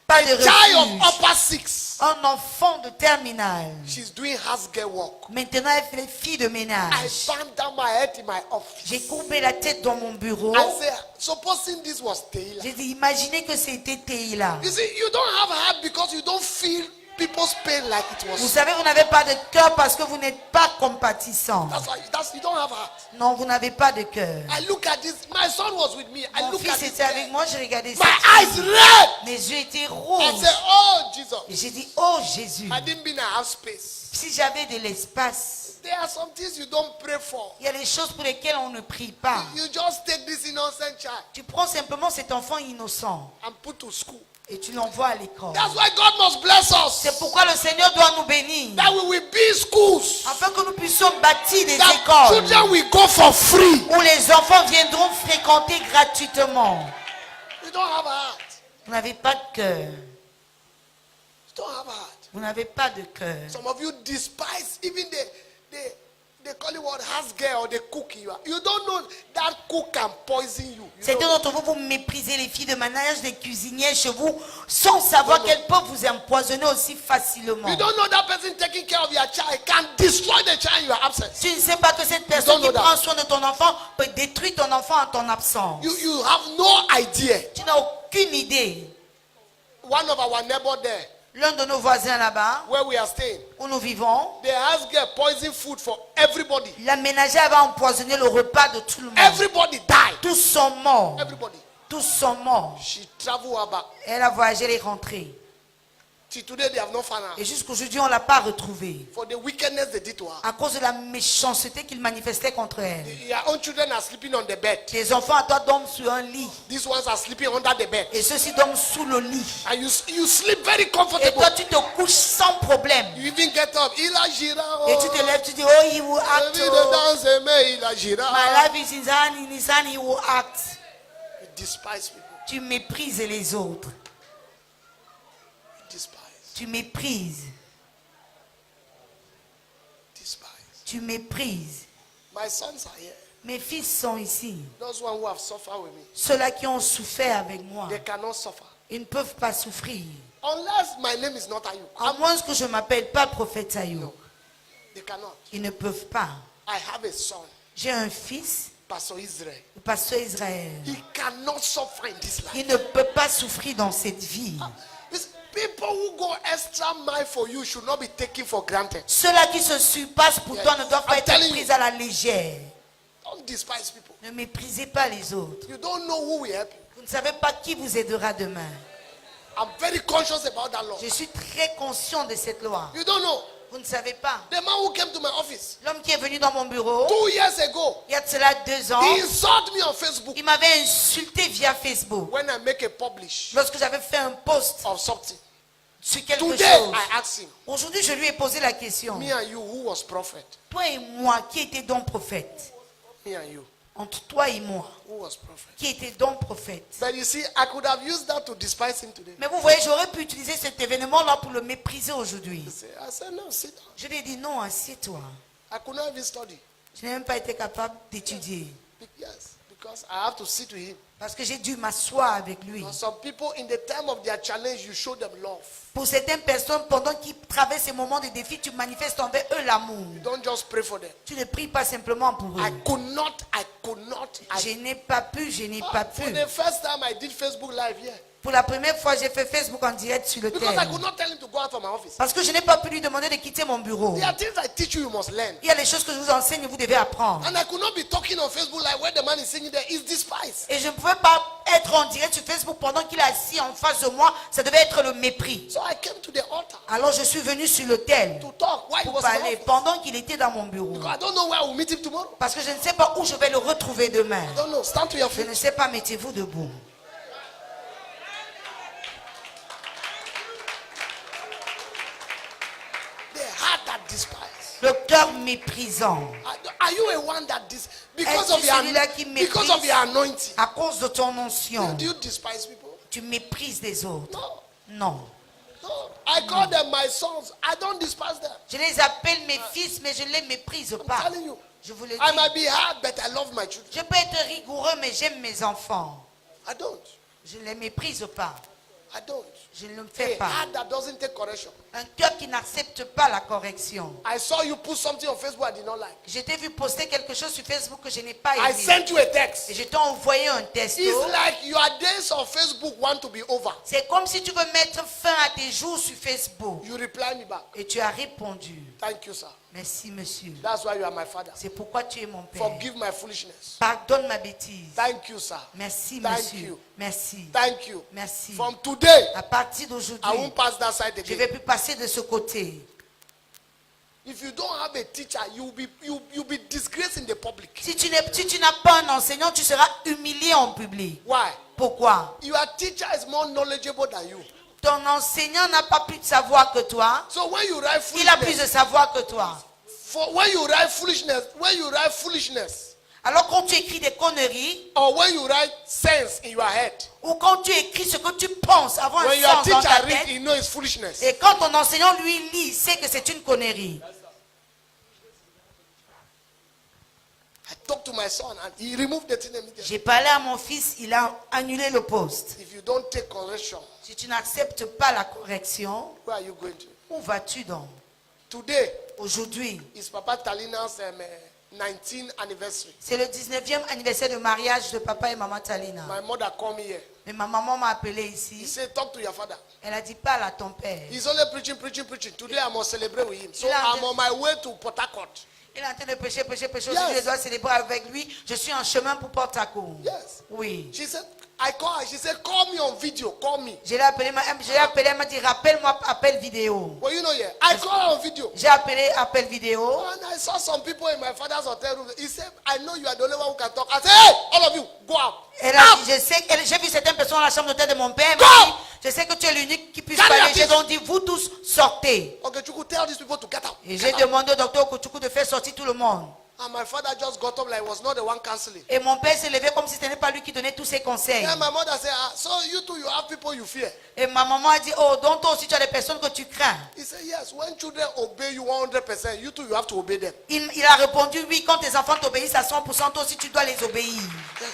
A: Pas de
B: A child of
A: refuge.
B: upper six.
A: Un enfant de terminale.
B: She's doing house girl work.
A: Maintenant, elle fait fille de
B: I
A: ménage.
B: banged down my head in my office.
A: J'ai courbé la tête dans mon bureau.
B: I said, supposing this was Taylor.
A: J'ai dit, imaginez que c'était Teila.
B: You see, you don't have heart because you don't feel people's pain like it
A: Vous
B: was.
A: savez, vous n'avez pas de cœur parce que vous n'êtes pas compatissant.
B: That's why you don't have heart.
A: Non, vous n'avez pas de cœur.
B: I look at this. My son was with me. I
A: Mon
B: look at
A: fils
B: this.
A: était avec moi, j'ai regardé ça.
B: My eyes red.
A: Mes yeux étaient
B: I
A: rouges.
B: said, oh Jesus.
A: Et j'ai dit, oh Jésus,
B: I didn't mean I have space.
A: si j'avais de l'espace,
B: There are some things you don't pray for.
A: il y a des choses pour lesquelles on ne prie pas.
B: You just take this innocent child
A: Tu prends simplement cet enfant innocent
B: and put to school.
A: et tu l'envoies à l'école.
B: That's why God must bless
A: C'est
B: us.
A: pourquoi le Seigneur doit nous bénir.
B: That we will be schools.
A: Afin que nous puissions bâtir des
B: That
A: écoles
B: children will go for free.
A: où les enfants viendront fréquenter gratuitement.
B: You don't have a heart.
A: Vous n'avez pas de cœur.
B: You don't have a heart.
A: Vous n'avez pas de cœur.
B: Some of you despise even they call it what house girl or the cook you are. You don't know that cook can poison you. You
A: Certains
B: don't-
A: d'entre vous, vous méprisez les filles de ménage, des cuisinières chez vous, sans savoir qu'elles peuvent vous empoisonner aussi facilement.
B: You don't know that person taking care of your child can destroy the child in your absence.
A: Tu ne sais pas que cette personne
B: don't
A: qui
B: know
A: prend
B: that.
A: soin de ton enfant peut détruire ton enfant en ton absence.
B: You have no idea.
A: Tu n'as aucune idée.
B: One of our neighbor there,
A: L'un de nos voisins là-bas,
B: where we are staying,
A: où nous vivons,
B: the house girl poison food for everybody.
A: la ménagère va empoisonner le repas de tout le monde.
B: Everybody died.
A: Tous sont morts.
B: Everybody.
A: Tous sont morts.
B: She traveled back.
A: Elle a voyagé, elle est rentrée.
B: Till today they have not found her.
A: Et jusqu'aujourd'hui, on ne l'a pas retrouvée.
B: For the wickedness they did to her.
A: À cause de la méchanceté qu'ils manifestaient contre elle.
B: Your own children are sleeping on the bed.
A: Tes enfants à toi dorment sur un lit.
B: These ones are sleeping under the bed.
A: Et ceux-ci dorment sous le lit.
B: And you sleep very
A: Et
B: comfortable.
A: toi, tu te couches sans problème.
B: You even get up. Ila Jira.
A: Et tu te lèves, tu dis, oh, he will act. Oh.
B: Ila Jira.
A: My life is in his hand, he will act.
B: You despise people.
A: Tu méprises les autres.
B: You despise.
A: Tu méprises.
B: Despise.
A: Tu méprises.
B: My sons are here.
A: Mes fils sont ici.
B: Those ones who have suffered with me.
A: Ceux-là qui ont souffert avec moi,
B: They cannot suffer.
A: ils ne peuvent pas souffrir.
B: Unless my name is not Ayuk.
A: À moins que je ne m'appelle pas prophète Sayouk.
B: They cannot.
A: Ils ne peuvent pas.
B: I have a son,
A: J'ai un fils,
B: Pastor Israel.
A: le pasteur Israël.
B: He cannot suffer in this life.
A: Il ne peut pas souffrir dans cette vie.
B: These people who go extra mile for you should not be taken for granted.
A: Ceux-là qui se surpassent pour toi ne doivent pas
B: I'm
A: être
B: telling
A: pris
B: you.
A: à la légère.
B: Don't despise people.
A: Ne méprisez pas les autres.
B: You don't know who will help you.
A: Vous ne savez pas qui vous aidera demain.
B: I'm very conscious about that law.
A: Je suis très conscient de cette loi.
B: You don't know.
A: Vous ne savez pas.
B: The man who came to my office
A: L'homme qui est venu dans mon bureau,
B: 2 years ago,
A: il y a de cela 2 ans,
B: he insulted me on Facebook
A: il m'avait insulté via Facebook.
B: when I make a publish
A: Lorsque j'avais fait un post
B: of something.
A: sur quelque
B: Today,
A: chose.
B: I asked him,
A: Aujourd'hui, je lui ai posé la question.
B: me and you, who was prophet?
A: Toi et moi, qui était donc prophète?
B: Me and you,
A: Entre toi et moi,
B: who was prophet?
A: qui était donc prophète?
B: But you see, I could have used that to despise him today.
A: Mais vous voyez, j'aurais pu utiliser cet événement-là pour le mépriser aujourd'hui.
B: I said, no, sit down.
A: Je lui ai dit non, assieds-toi.
B: I could not even study.
A: Je n'ai même pas été capable d'étudier.
B: Yes, because I have to sit with him.
A: Parce que j'ai dû m'asseoir avec lui.
B: And some people, in the time of their challenge, you show them love.
A: Pour certaines personnes, pendant qu'ils traversent ces moments de défi, tu manifestes envers eux l'amour.
B: You don't just pray for them.
A: Tu ne pries pas simplement pour
B: I
A: eux.
B: could not.
A: Je n'ai pas pu, je n'ai pas
B: For
A: pu.
B: the first time I did Facebook Live here,
A: Pour la première fois, j'ai fait Facebook en direct sur le
B: Because I
A: thème.
B: could not tell him to go out of my office.
A: Parce que je n'ai pas pu lui demander de quitter mon bureau.
B: There are things I teach you, you must learn.
A: Il y a des choses que je vous enseigne et vous devez apprendre.
B: And I could not be talking on Facebook like when the man is singing there, he's despised.
A: Et je ne pouvais pas être en direct sur Facebook pendant qu'il est assis en face de moi. Ça devait être le mépris.
B: So I came to the altar
A: Alors je suis venu sur l'autel
B: to talk while he
A: pour
B: was in the
A: parler
B: office.
A: pendant qu'il était dans mon bureau.
B: Because I don't know where I will meet him tomorrow.
A: Parce que je ne sais pas où je vais le retrouver demain.
B: I don't know. Stand to your
A: Je
B: feet.
A: ne sais pas, mettez-vous debout.
B: The heart that despises.
A: Le cœur méprisant.
B: Are you a one that because
A: Est-ce
B: of
A: que
B: your
A: celui-là qui
B: because of
A: méprise
B: your anointing?
A: à cause de ton onction,
B: Do you despise people?
A: tu méprises les autres?
B: No.
A: Non.
B: No. I call them my sons. I don't despise them.
A: Je les appelle mes fils, mais je ne les méprise pas.
B: I'm telling you.
A: Je vous le
B: I might
A: dis.
B: be hard, but I love my children.
A: Je peux être rigoureux, mais j'aime mes enfants.
B: I don't.
A: Je ne les méprise pas.
B: I don't.
A: Je ne le fais
B: A
A: pas.
B: heart that doesn't take correction.
A: Un cœur qui n'accepte pas la correction.
B: I saw you put something on Facebook I did not like.
A: Je t'ai vu poster quelque chose sur Facebook que je n'ai pas
B: I
A: aimé.
B: sent you a
A: Et
B: text.
A: je t'ai envoyé un texto.
B: It's like your days on Facebook want to be over.
A: C'est comme si tu veux mettre fin à tes jours sur Facebook.
B: You reply me back.
A: Et tu as répondu.
B: Thank you, sir.
A: Merci, monsieur.
B: That's why you are my father.
A: C'est pourquoi tu es mon père.
B: Forgive my foolishness.
A: Pardonne ma bêtise.
B: Thank you, sir.
A: Merci,
B: Thank
A: monsieur.
B: you.
A: Merci.
B: Thank you.
A: Merci.
B: From today,
A: À partir
B: I
A: d'aujourd'hui,
B: won't pass that side
A: je ne
B: again.
A: vais plus passer de ce côté.
B: If you don't have a teacher, you'll be disgraced in the public.
A: Si tu n'as pas un enseignant, tu seras humilié en public.
B: Why?
A: Pourquoi?
B: Your teacher is more knowledgeable than you.
A: Ton enseignant n'a pas plus de savoir que toi.
B: So when you write
A: Il a plus
B: foolishness,
A: de savoir que toi.
B: when you write foolishness,
A: Alors quand tu écris des conneries,
B: or when you write sense in your head,
A: ou quand tu écris ce que tu penses avant un
B: when your
A: sens dans ta
B: teacher read,
A: tête,
B: he knows it's foolishness.
A: et quand ton enseignant lui lit, il sait que c'est une connerie.
B: I talked to my son and he removed the thing immediately.
A: J'ai parlé à mon fils, il a annulé le poste.
B: If you don't take correction,
A: Si tu n'acceptes pas la correction,
B: where are you going to?
A: où vas-tu donc?
B: Today
A: Aujourd'hui,
B: is Papa Talina's 19th anniversary.
A: c'est le 19e anniversaire de mariage de papa et maman Talina.
B: My mother called me here.
A: Mais ma maman m'a appelé
B: He
A: ici.
B: said, talk to your father.
A: Elle a dit, parle à ton père.
B: He's only preaching. Today I must celebrate with him. So
A: Yeah.
B: I'm on my way to Port Harcourt.
A: Il est en train de prêcher. Aujourd'hui,
B: Yes.
A: je dois célébrer avec lui. Je suis en chemin pour Port Harcourt.
B: Yes.
A: Oui.
B: She said, I call her. She said, call me on video. Call me.
A: Je l'ai appelé, elle m'a dit, rappelle-moi, appel vidéo.
B: Well, you know, yeah. I call her on video.
A: J'ai appelé appel vidéo.
B: And I saw some people in my father's hotel room. He said, I know you are the only one who can talk. I said, hey, all of you, go out.
A: Elle a dit, j'ai vu certaines personnes dans la chambre d'hôtel de mon père. Elle m'a dit, je sais que tu es l'unique qui puisse
B: Carry
A: parler.
B: your
A: J'ai donc dit, vous tous, sortez.
B: Okay, you could tell these people to get out.
A: Et
B: Get
A: j'ai
B: out.
A: demandé au docteur Okuchuku de faire sortir tout le monde.
B: And my father just got up like he was not the one counseling.
A: Et mon père s'est levé comme si ce n'était pas lui qui donnait tous ses conseils.
B: Then my mother said, so you too, you have people you fear.
A: Et ma maman a dit, oh, donc toi aussi tu as des personnes que tu crains.
B: He said, yes, when children obey you 100%, you too, you have to obey them.
A: Il a répondu, oui, quand tes enfants t'obéissent à 100%, toi aussi tu dois les obéir.
B: Yes.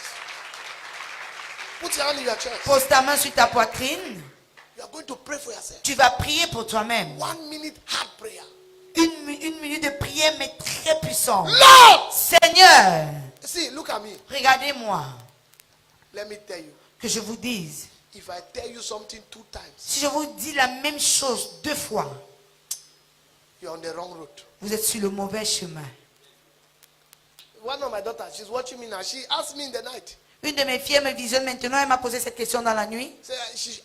B: Put your hand in your chest.
A: Pose ta main sur ta poitrine.
B: You are going to pray for yourself.
A: Tu vas prier pour toi-même.
B: 1 minute hard prayer.
A: Une minute de prière, mais très puissante.
B: Lord!
A: Seigneur,
B: See, look at me.
A: regardez-moi,
B: Let me tell you.
A: que je vous dise.
B: If I tell you something 2 times,
A: Si je vous dis la même chose 2 fois,
B: you're on the wrong road.
A: vous êtes sur le mauvais chemin.
B: One of my daughters, she's watching me now. She asked me in the night.
A: Une de mes filles me visionne maintenant, elle m'a posé cette question dans la nuit,
B: Say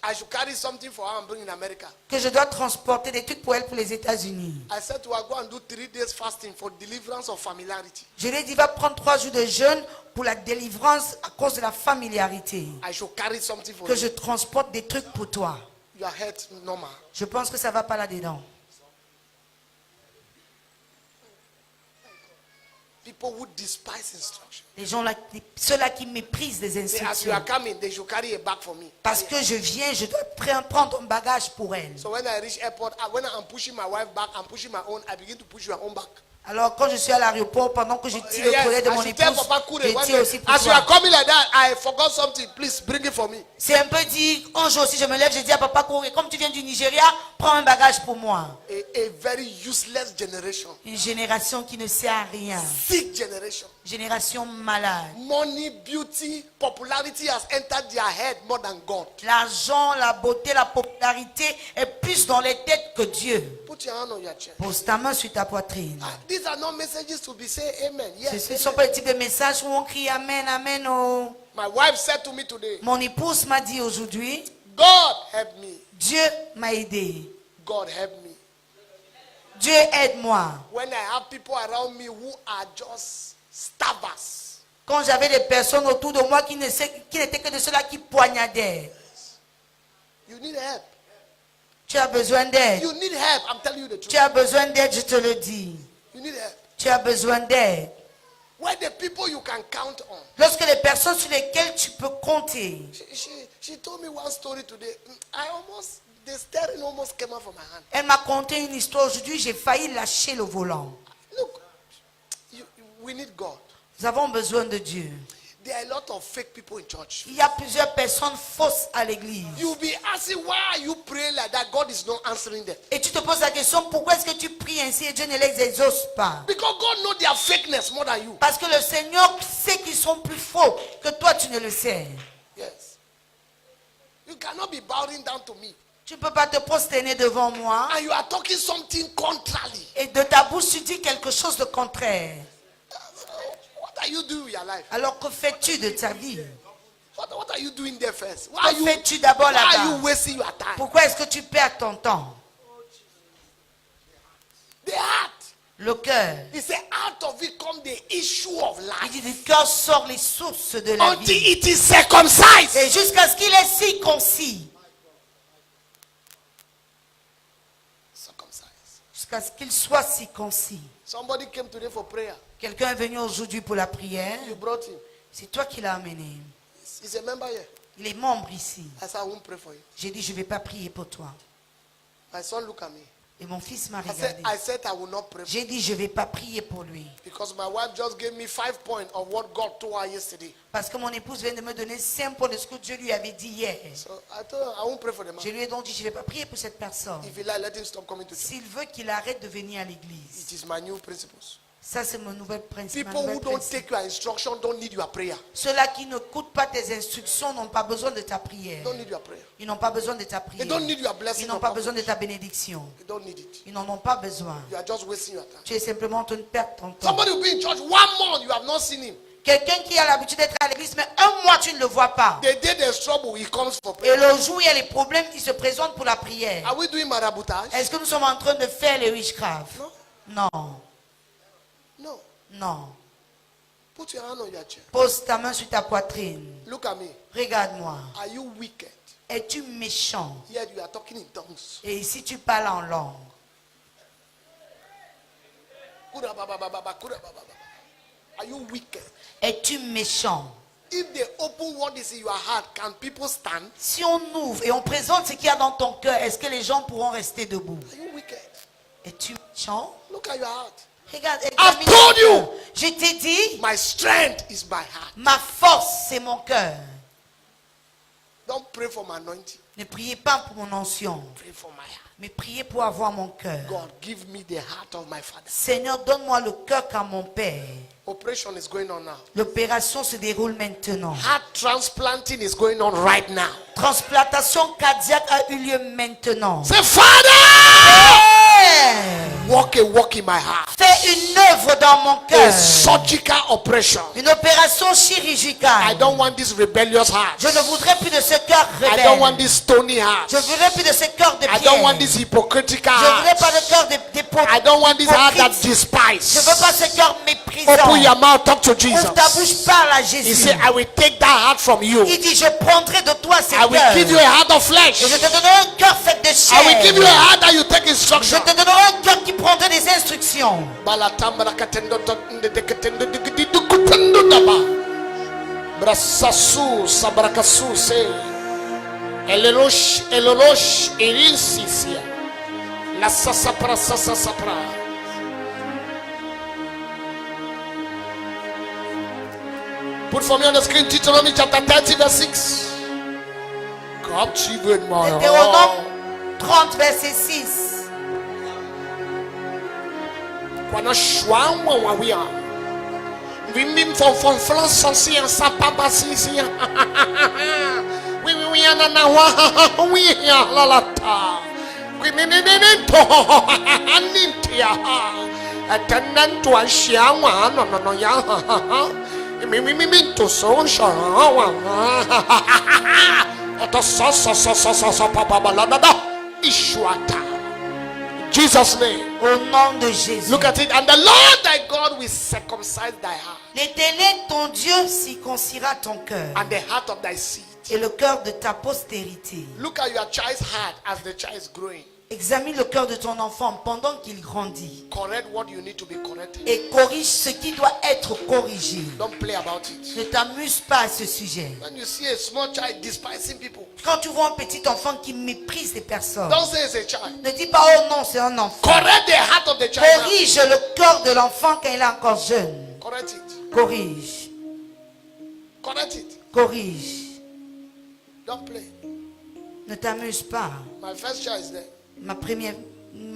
B: I should carry something for her and bring in America.
A: que je dois transporter des trucs pour elle pour les États-Unis.
B: I said to her, go and do 3 days fasting for deliverance of familiarity.
A: Je lui ai dit, va prendre 3 jours de jeûne pour la délivrance à cause de la familiarité.
B: I should carry something for
A: Que
B: you.
A: je transporte des trucs pour toi.
B: Your head normal.
A: Je pense que ça va pas là-dedans.
B: People who despise instruction.
A: Les gens là, ceux-là qui méprisent les
B: Say, as you
A: instructions.
B: are coming, they should carry a bag for me.
A: Parce que je viens, je dois prendre un bagage pour elle.
B: So when I reach airport, when I'm pushing my wife back, I'm pushing my own, I begin to push your own back.
A: Alors quand je suis à l'aéroport, pendant que je tire le collet de mon
B: I should tell
A: épouse,
B: Papa Kure,
A: je
B: one
A: tire
B: day,
A: aussi pour
B: as you are
A: toi.
B: coming like that, I forgot something. Please bring it for me.
A: C'est un peu dit, un jour aussi je me lève, je dis à Papa Kouré, comme tu viens du Nigeria, prends un bagage pour moi.
B: A very useless generation.
A: Une génération qui ne sert à rien.
B: Sick generation.
A: Génération malade.
B: Money, beauty, popularity has entered their head more than God.
A: L'argent, la beauté, la popularité est plus dans les têtes que Dieu.
B: Put your hand on your chest.
A: Pose ta main sur ta poitrine.
B: These are not messages to be say amen. Yes.
A: Ce ne sont pas le type de messages où on crie Amen, Amen. Oh.
B: My wife said to me today,
A: Mon épouse m'a dit aujourd'hui,
B: God help me.
A: Dieu m'a aidé.
B: God help me.
A: Dieu aide-moi.
B: When I have people around me who are just stabbers.
A: Quand j'avais des personnes autour de moi qui n'étaient que de ceux-là qui poignardaient.
B: You need help.
A: Tu as besoin d'aide.
B: You need help. I'm telling you the truth.
A: Tu as besoin d'aide, je te le dis.
B: You need help.
A: Tu as besoin d'aide.
B: Where the people you can count on.
A: Lorsque les personnes sur lesquelles tu peux compter.
B: She told me one story today. The steering almost came out from my hand.
A: Elle m'a conté une histoire aujourd'hui, j'ai failli lâcher le volant.
B: Look, we need God.
A: Nous avons besoin de Dieu.
B: There are a lot of fake people in church.
A: Il y a plusieurs personnes fausses à l'église.
B: You'll be asking why are you praying like that? God is not answering them.
A: Et tu te poses la question, pourquoi est-ce que tu pries ainsi et Dieu ne les exauce pas?
B: Because God knows their fakeness more than you.
A: Parce que le Seigneur sait qu'ils sont plus faux que toi tu ne le sais.
B: Yes. You cannot be bowing down to me.
A: Tu ne peux pas te prosterner devant moi
B: And you are talking something contrary.
A: et de ta bouche tu dis quelque chose de contraire.
B: What are you doing with your life?
A: Alors que fais-tu de ta vie?
B: What are you doing there first? Why
A: Que fais-tu d'abord
B: are you
A: là-bas?
B: wasting your time?
A: Pourquoi est-ce que tu perds ton temps?
B: The heart.
A: Le cœur.
B: He said, out of it come the issue of
A: Il
B: life.
A: dit du cœur sort les sources de la
B: Until
A: vie.
B: it is circumcised.
A: Et jusqu'à ce qu'il est circoncis.
B: Circumcised.
A: Jusqu'à ce qu'il soit circoncis.
B: Somebody came today for prayer.
A: Quelqu'un est venu aujourd'hui pour la prière.
B: You brought him.
A: C'est toi qui l'as amené.
B: He's a member here.
A: Il est membre ici.
B: I said, I won't pray for you.
A: J'ai dit, je ne vais pas prier pour toi.
B: My son looked at me.
A: Et mon fils m'a
B: I
A: regardé.
B: said I will not pray for you.
A: J'ai dit, je ne vais pas prier pour lui.
B: Because my wife just gave me 5 points of what God told her yesterday.
A: Parce que mon épouse vient de me donner 5 points de ce que Dieu lui avait dit hier.
B: So I told her, I won't pray for the man.
A: Je lui ai donc dit, je ne vais pas prier pour cette personne.
B: If he like, let him stop coming to church.
A: S'il veut qu'il arrête de venir à l'église.
B: It is my new principles.
A: Ça, c'est mon nouvel principe. ma
B: People who
A: nouvelle
B: don't
A: principe.
B: take your instruction don't need your prayer.
A: Ceux-là qui ne coûtent pas tes instructions n'ont pas besoin de ta prière.
B: Don't need your prayer.
A: Ils n'ont pas besoin de ta
B: They
A: prière.
B: don't need your blessing.
A: Ils n'ont pas besoin de ta bénédiction.
B: They don't need it.
A: Ils n'en ont pas besoin.
B: You are just wasting your time.
A: Tu es simplement en train de perdre ton temps.
B: Somebody will be in church 1 month, you have not seen him.
A: Quelqu'un qui a l'habitude d'être à l'église, mais un mois tu ne le vois pas.
B: The day there's trouble, he comes for
A: Et
B: prayer.
A: le jour où il y a les problèmes, il se présente pour la prière.
B: Are we doing maraboutage?
A: Est-ce que nous sommes en train de faire les witchcraft?
B: No.
A: Non.
B: No.
A: Non.
B: Put your hand on your chest.
A: Pose ta main sur ta poitrine.
B: Look at me.
A: Regarde-moi.
B: Are you wicked?
A: Es-tu méchant?
B: Yet you are talking in tongues.
A: Et ici tu parles en langue.
B: Are you wicked?
A: Es-tu méchant?
B: If they open what is in your heart, can people stand?
A: Si on ouvre et on présente ce qu'il y a dans ton cœur, est-ce que les gens pourront rester debout?
B: Are you wicked?
A: Es-tu méchant?
B: Look at your heart.
A: Regarde,
B: I've
A: examine
B: told
A: ton
B: you.
A: cœur. Je t'ai dit,
B: My strength is my heart.
A: ma force, c'est mon cœur.
B: Don't pray for my anointing.
A: Ne priez pas pour mon onction,
B: Pray for my heart.
A: mais priez pour avoir mon cœur.
B: God, give me the heart of my father.
A: Seigneur, donne-moi le cœur qu'a mon Père.
B: Operation is going on now.
A: L'opération se déroule maintenant.
B: Heart transplanting is going on right now.
A: Transplantation cardiaque a eu lieu maintenant.
B: Say, Father,
A: Père,
B: walk in my heart.
A: fais une œuvre dans mon
B: A
A: cœur.
B: surgical operation.
A: Une opération
B: I
A: chirurgicale.
B: don't want this rebellious heart.
A: Je ne voudrais plus de ce cœur
B: I don't want
A: rebelle.
B: this stony heart.
A: Je ne voudrais plus de ce cœur de
B: I
A: pierre.
B: don't want this hypocritical
A: Je ne voudrais
B: heart.
A: pas de cœur d'hypocrite.
B: I don't want this heart that
A: Je veux
B: despises.
A: pas ce cœur méprisant.
B: Open your mouth, talk to Jesus.
A: Ouvre ta bouche, parle à
B: He
A: Jésus.
B: said, I will take that heart from you.
A: Il dit, je prendrai de toi ce
B: I will
A: cœur.
B: give you a heart of flesh.
A: Et je te donnerai un cœur fait de
B: I will give you
A: chair.
B: a heart that you take
A: Je
B: instruction.
A: te donnerai un cœur qui prendrait des instructions.
B: Brasasu sabrakasu se elelosh elolosh erinsisia la sasapra sasapra Put for me on the screen Deuteronomy chapter 30 verse 6.
A: Deutéronome 30 verset 6.
B: Kwana shwa wa we are. Vimim from France sensi en sapaba sisi. We are na wa we are la la ta. We ne to anintia. Atanan to ashia wa no ya. Me to so sha wa. Oto so papa balada ishwata. Jesus' name.
A: Au nom de Jésus.
B: Look at it. And the Lord thy God will circumcise thy heart
A: L'Éternel, ton Dieu, circoncira ton cœur
B: and the heart of thy seed.
A: et le cœur de ta postérité.
B: Look at your child's heart as the child is growing.
A: Examine le cœur de ton enfant pendant qu'il grandit
B: Correct what you need to be corrected.
A: et corrige ce qui doit être corrigé.
B: Don't play about it.
A: Ne t'amuse pas à ce sujet.
B: When you see a small child despising people,
A: Quand tu vois un petit enfant qui méprise les personnes,
B: don't say it's a child.
A: ne dis pas oh non, c'est un enfant.
B: Correct the heart of the child. now.
A: Corrige le cœur de l'enfant quand il est encore jeune.
B: Correct it.
A: Corrige.
B: Correct it.
A: Corrige.
B: Don't play.
A: Ne t'amuse pas.
B: My first child is there.
A: Ma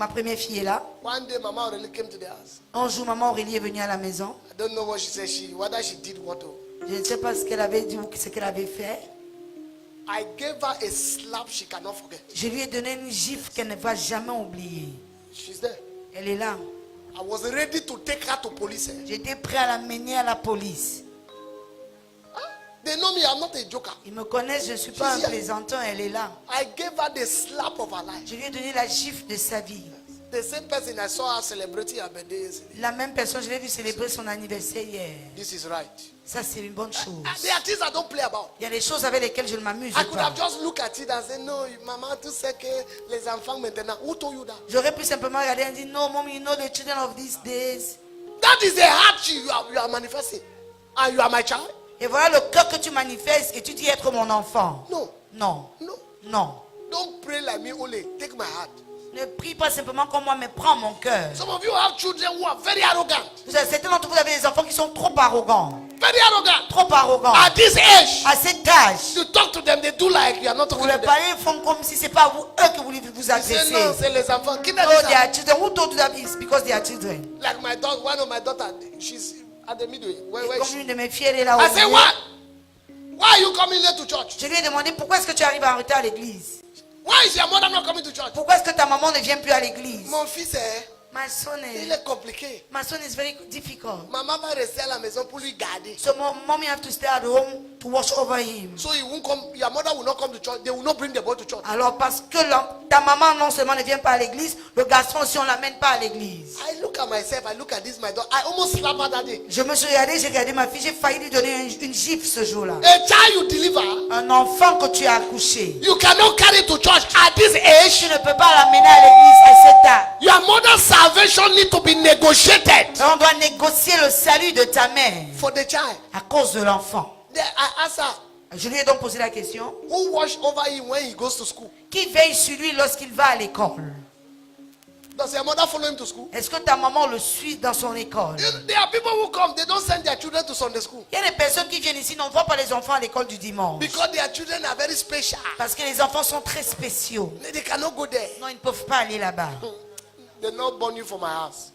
A: première fille est là.
B: One day, Mama Aurelie came to the house.
A: Un jour, maman Aurélie est venue à la maison.
B: I don't know what she said. Whether she did what.
A: Je ne sais pas ce qu'elle avait dit ou ce qu'elle avait fait.
B: I gave her a slap she cannot forget.
A: Je lui ai donné une gifle qu'elle ne va jamais oublier.
B: She's there.
A: Elle est là.
B: I was ready to take her to police.
A: J'étais prêt à la mener à la police.
B: They know me, I'm not a joker.
A: Ils me connaissent, je ne suis pas un plaisantin, elle est là.
B: I gave her the slap of her life.
A: Je lui ai donné la gifle de sa vie.
B: The same person I saw her celebrating her birthday yesterday.
A: La même personne, je l'ai vu célébrer son anniversaire hier.
B: This is right.
A: Ça, c'est une bonne chose.
B: There are things I don't play about.
A: Il y a des choses avec lesquelles je ne m'amuse
B: I could
A: pas.
B: have just looked at it and said, no, maman, tu sais que les enfants maintenant. Who told you that?
A: J'aurais pu simplement regarder et dire, no, mom, you know the children of these days.
B: That is the heart you are manifesting. And you are my child?
A: Et voilà le cœur que tu manifestes et tu dis être mon enfant.
B: No.
A: Non,
B: No.
A: non.
B: Don't pray like me only. Take my heart.
A: Ne prie pas simplement comme moi, mais prends mon cœur.
B: Some of you have children who are very arrogant.
A: Certains d'entre vous avez des enfants qui sont trop arrogants.
B: Very arrogant.
A: Trop arrogants.
B: At this age,
A: À cet âge,
B: you talk to them, they do like you are not
A: vous
B: talking
A: les
B: to them.
A: parlez, ils font comme si ce n'est pas vous, eux que vous vous
B: Say
A: adressez.
B: no, say les enfants. Keep that
A: Oh, they
B: inside.
A: are children. Who told you that it's because they are children?
B: Like my daughter, one of my daughter, she's at the midway. Where is
A: Comme
B: she?
A: une de mes filles, elle est là.
B: I
A: au
B: say,
A: milieu.
B: what? Why are you coming late to church?
A: Je lui ai demandé pourquoi est-ce que tu arrives en retard à l'église?
B: Why is your mother not coming to church?
A: Pourquoi est-ce que ta maman ne vient plus à l'église?
B: Mon fils,
A: My son
B: il est compliqué.
A: is very difficult.
B: Maman va rester à la maison pour lui garder.
A: So mommy have to stay at home to watch over him.
B: So he won't come. Your mother will not come to church. They will not bring the boy to church.
A: Alors parce que ta maman non seulement ne vient pas à l'église, le garçon aussi on l'amène pas à l'église.
B: I look at myself. I look at this, my daughter. I almost slap her that day.
A: Je me suis regardé, j'ai regardé ma fille, j'ai failli lui donner une gifle ce jour-là.
B: A child you deliver,
A: Un enfant que tu as accouché.
B: you cannot carry to church at this age.
A: Tu ne peux pas l'amener à l'église à cet âge.
B: Your mother's salvation need to be negotiated
A: On doit négocier le salut de ta mère
B: for the child.
A: à cause de l'enfant.
B: Then I asked her,
A: Je lui ai donc posé la question,
B: who watch over him when he goes to school?
A: qui veille sur lui lorsqu'il va à l'école?
B: Does your mother follow him to school?
A: Est-ce que ta maman le suit dans son école?
B: There are people who come, they don't send their children to Sunday school
A: Il y a des personnes qui viennent ici, n'envoient pas les enfants à l'école du dimanche.
B: because their children are very special.
A: Parce que les enfants sont très spéciaux.
B: They cannot go there.
A: Non, ils ne peuvent pas aller là-bas.
B: They're not born you for my house.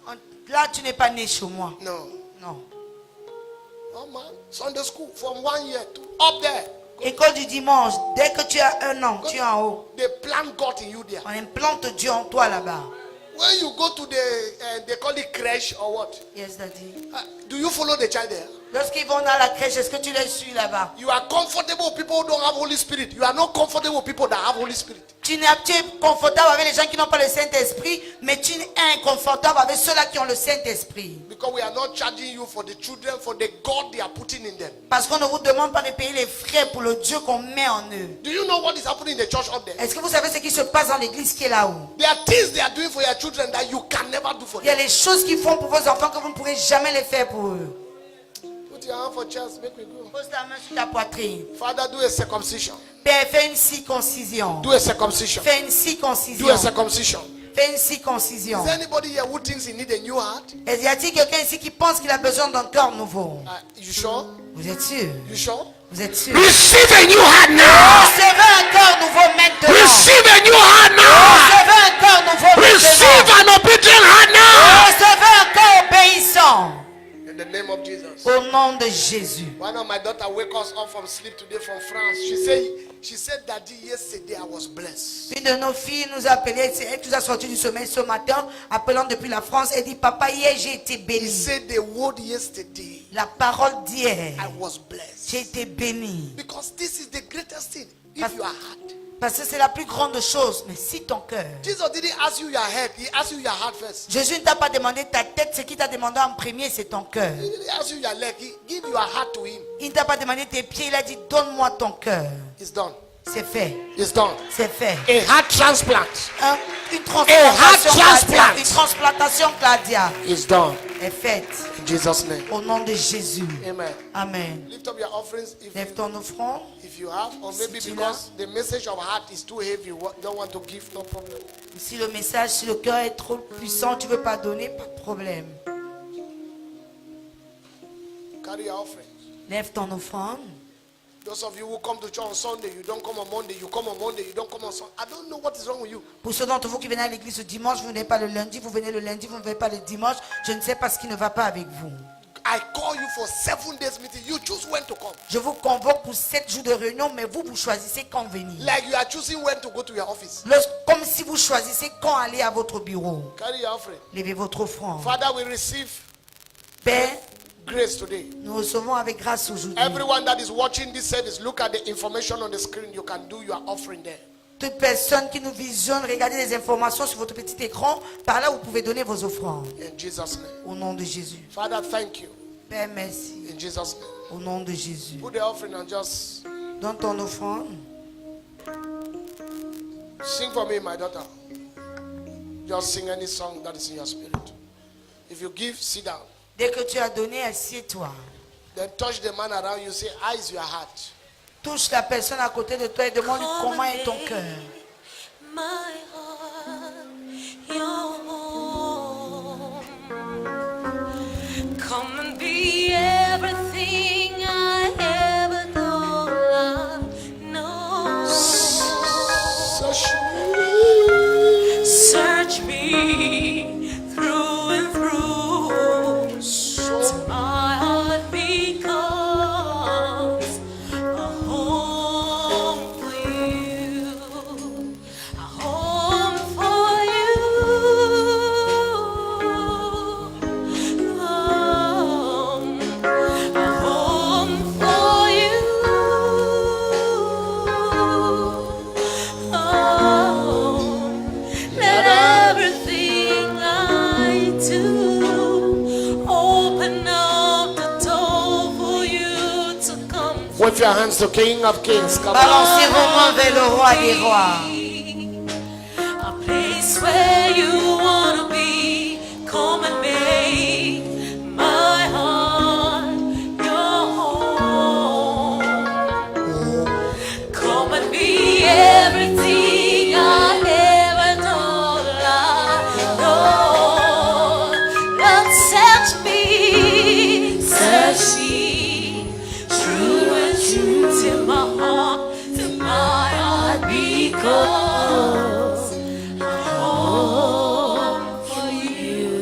A: Là, tu n'es pas né chez moi.
B: No.
A: Non.
B: Oh man, Sunday school from 1 year to up there.
A: École du dimanche, dès que tu as 1 an, tu es en haut.
B: They plant God in you there.
A: On implante Dieu en toi là-bas.
B: When you go to the, they call it creche or what?
A: Yes, daddy.
B: Do you follow the child there?
A: Lorsqu'ils vont dans la crèche, est-ce que tu les suis là-bas?
B: You are comfortable with people who don't have Holy Spirit. You are not comfortable with people that have Holy Spirit.
A: Tu es confortable avec les gens qui n'ont pas le Saint-Esprit, mais tu es inconfortable avec ceux-là qui ont le Saint-Esprit.
B: Because we are not charging you for the children, for the God they are putting in them.
A: Parce qu'on ne vous demande pas de payer les frais pour le Dieu qu'on met en eux.
B: Do you know what is happening in the church up there?
A: Est-ce que vous savez ce qui se passe dans l'église qui est là-haut?
B: There are things they are doing for your children that you can never do for
A: Il y a
B: them.
A: les choses qu'ils font pour vos enfants que vous ne pourrez jamais les faire pour eux.
B: Put your hand for chest, make me go.
A: Pose ta main sur ta poitrine.
B: Father, do a circumcision.
A: Père, fais une circoncision.
B: Do a circumcision.
A: Fais une
B: Do
A: circoncision.
B: a circumcision.
A: Fais une circoncision.
B: Is there anybody here who thinks he needs a new heart?
A: Et y a-t-il quelqu'un ici qui pense qu'il a besoin d'un cœur nouveau?
B: You sure?
A: Vous êtes sûr?
B: You sure?
A: Vous êtes sûr?
B: Receive a new heart now.
A: Recevez un cœur nouveau maintenant.
B: Receive a new heart now.
A: Recevez un cœur nouveau
B: Receive
A: maintenant.
B: an obedient heart now.
A: Recevez un cœur obéissant.
B: In the name of Jesus.
A: Au nom de Jésus.
B: One of my daughter wake us up from sleep today from France. She said, Daddy, yesterday I was blessed.
A: Une de nos filles nous a appelé, elle nous a sorti du sommeil ce matin, appelant depuis la France, et dit, papa, hier j'ai été
B: He
A: béni.
B: said the word yesterday
A: La parole d'hier,
B: I was blessed.
A: j'ai été béni.
B: Because this is the greatest thing. If
A: Parce-
B: you are hard.
A: Parce que c'est la plus grande chose, mais si ton cœur.
B: Jesus didn't ask you your head, he asked you your heart first.
A: Jésus ne t'a pas demandé ta tête, ce qu'il t'a demandé en premier, c'est ton cœur.
B: He didn't ask you your leg, he give your heart to him.
A: Il ne t'a pas demandé tes pieds, il a dit, donne-moi ton cœur.
B: It's done.
A: C'est fait,
B: It's done.
A: c'est fait.
B: A heart transplant
A: Une transplantation
B: transplant.
A: cardiaque, une transplantation cardiaque
B: is done.
A: est faite
B: In Jesus' name.
A: au nom de Jésus.
B: Amen.
A: Amen.
B: Lift up your offerings
A: Lève ton offrande.
B: if you have, or maybe
A: Si tu
B: because the message of heart is too heavy, you don't want to give, no problem.
A: Si le message, si le cœur est trop puissant, tu ne veux pas donner, pas de problème.
B: Carry your offering.
A: Lève ton offrande.
B: Those of you who come to church on Sunday, you don't come on Monday, you come on Monday, you don't come on Sunday. I don't know what is wrong with you.
A: Pour ceux d'entre vous qui venez à l'église le dimanche, vous ne venez pas le lundi, vous venez le lundi, vous ne venez pas le dimanche. Je ne sais pas ce qui ne va pas avec vous.
B: I call you for 7 days meeting. You choose when to come.
A: Je vous convoque pour 7 jours de réunion, mais vous, vous choisissez quand venir.
B: Like you are choosing when to go to your office.
A: Comme si vous choisissez quand aller à votre bureau.
B: Carry your offering.
A: Levez votre offrande.
B: Father, we receive
A: Père,
B: grace today.
A: nous recevons avec grâce aujourd'hui.
B: Everyone that is watching this service, look at the information on the screen. You can do your offering there.
A: Toute personne qui nous visionne, regardez les informations sur votre petit écran. Par là, vous pouvez donner vos offrandes.
B: In Jesus' name.
A: Au nom de Jésus.
B: Father, thank you.
A: Père, merci.
B: In Jesus' name.
A: Au nom de Jésus.
B: Put the offering and just
A: Donne ton offrande.
B: sing for me, my daughter. Just sing any song that is in your spirit. If you give, sit down.
A: Dès que tu as donné, assieds-toi.
B: Then touch the man around you. Say, how is your heart?
A: Touche la personne à côté de toi et demande-lui comment est ton cœur.
C: My heart, your home. Come and be everything I ever thought I know. Search me through and through. My heart becomes a home for you, a home for you, a home for you. Let everything I do open up the door for you to come.
B: Wave your hands to King of Kings. Come on.
A: Balancez vos mains vers le roi des rois.
C: A place where you wanna be. Come and make my heart your home. Come and be everything I ever thought I know. Lord, search me, true and true till my heart becomes a home for you.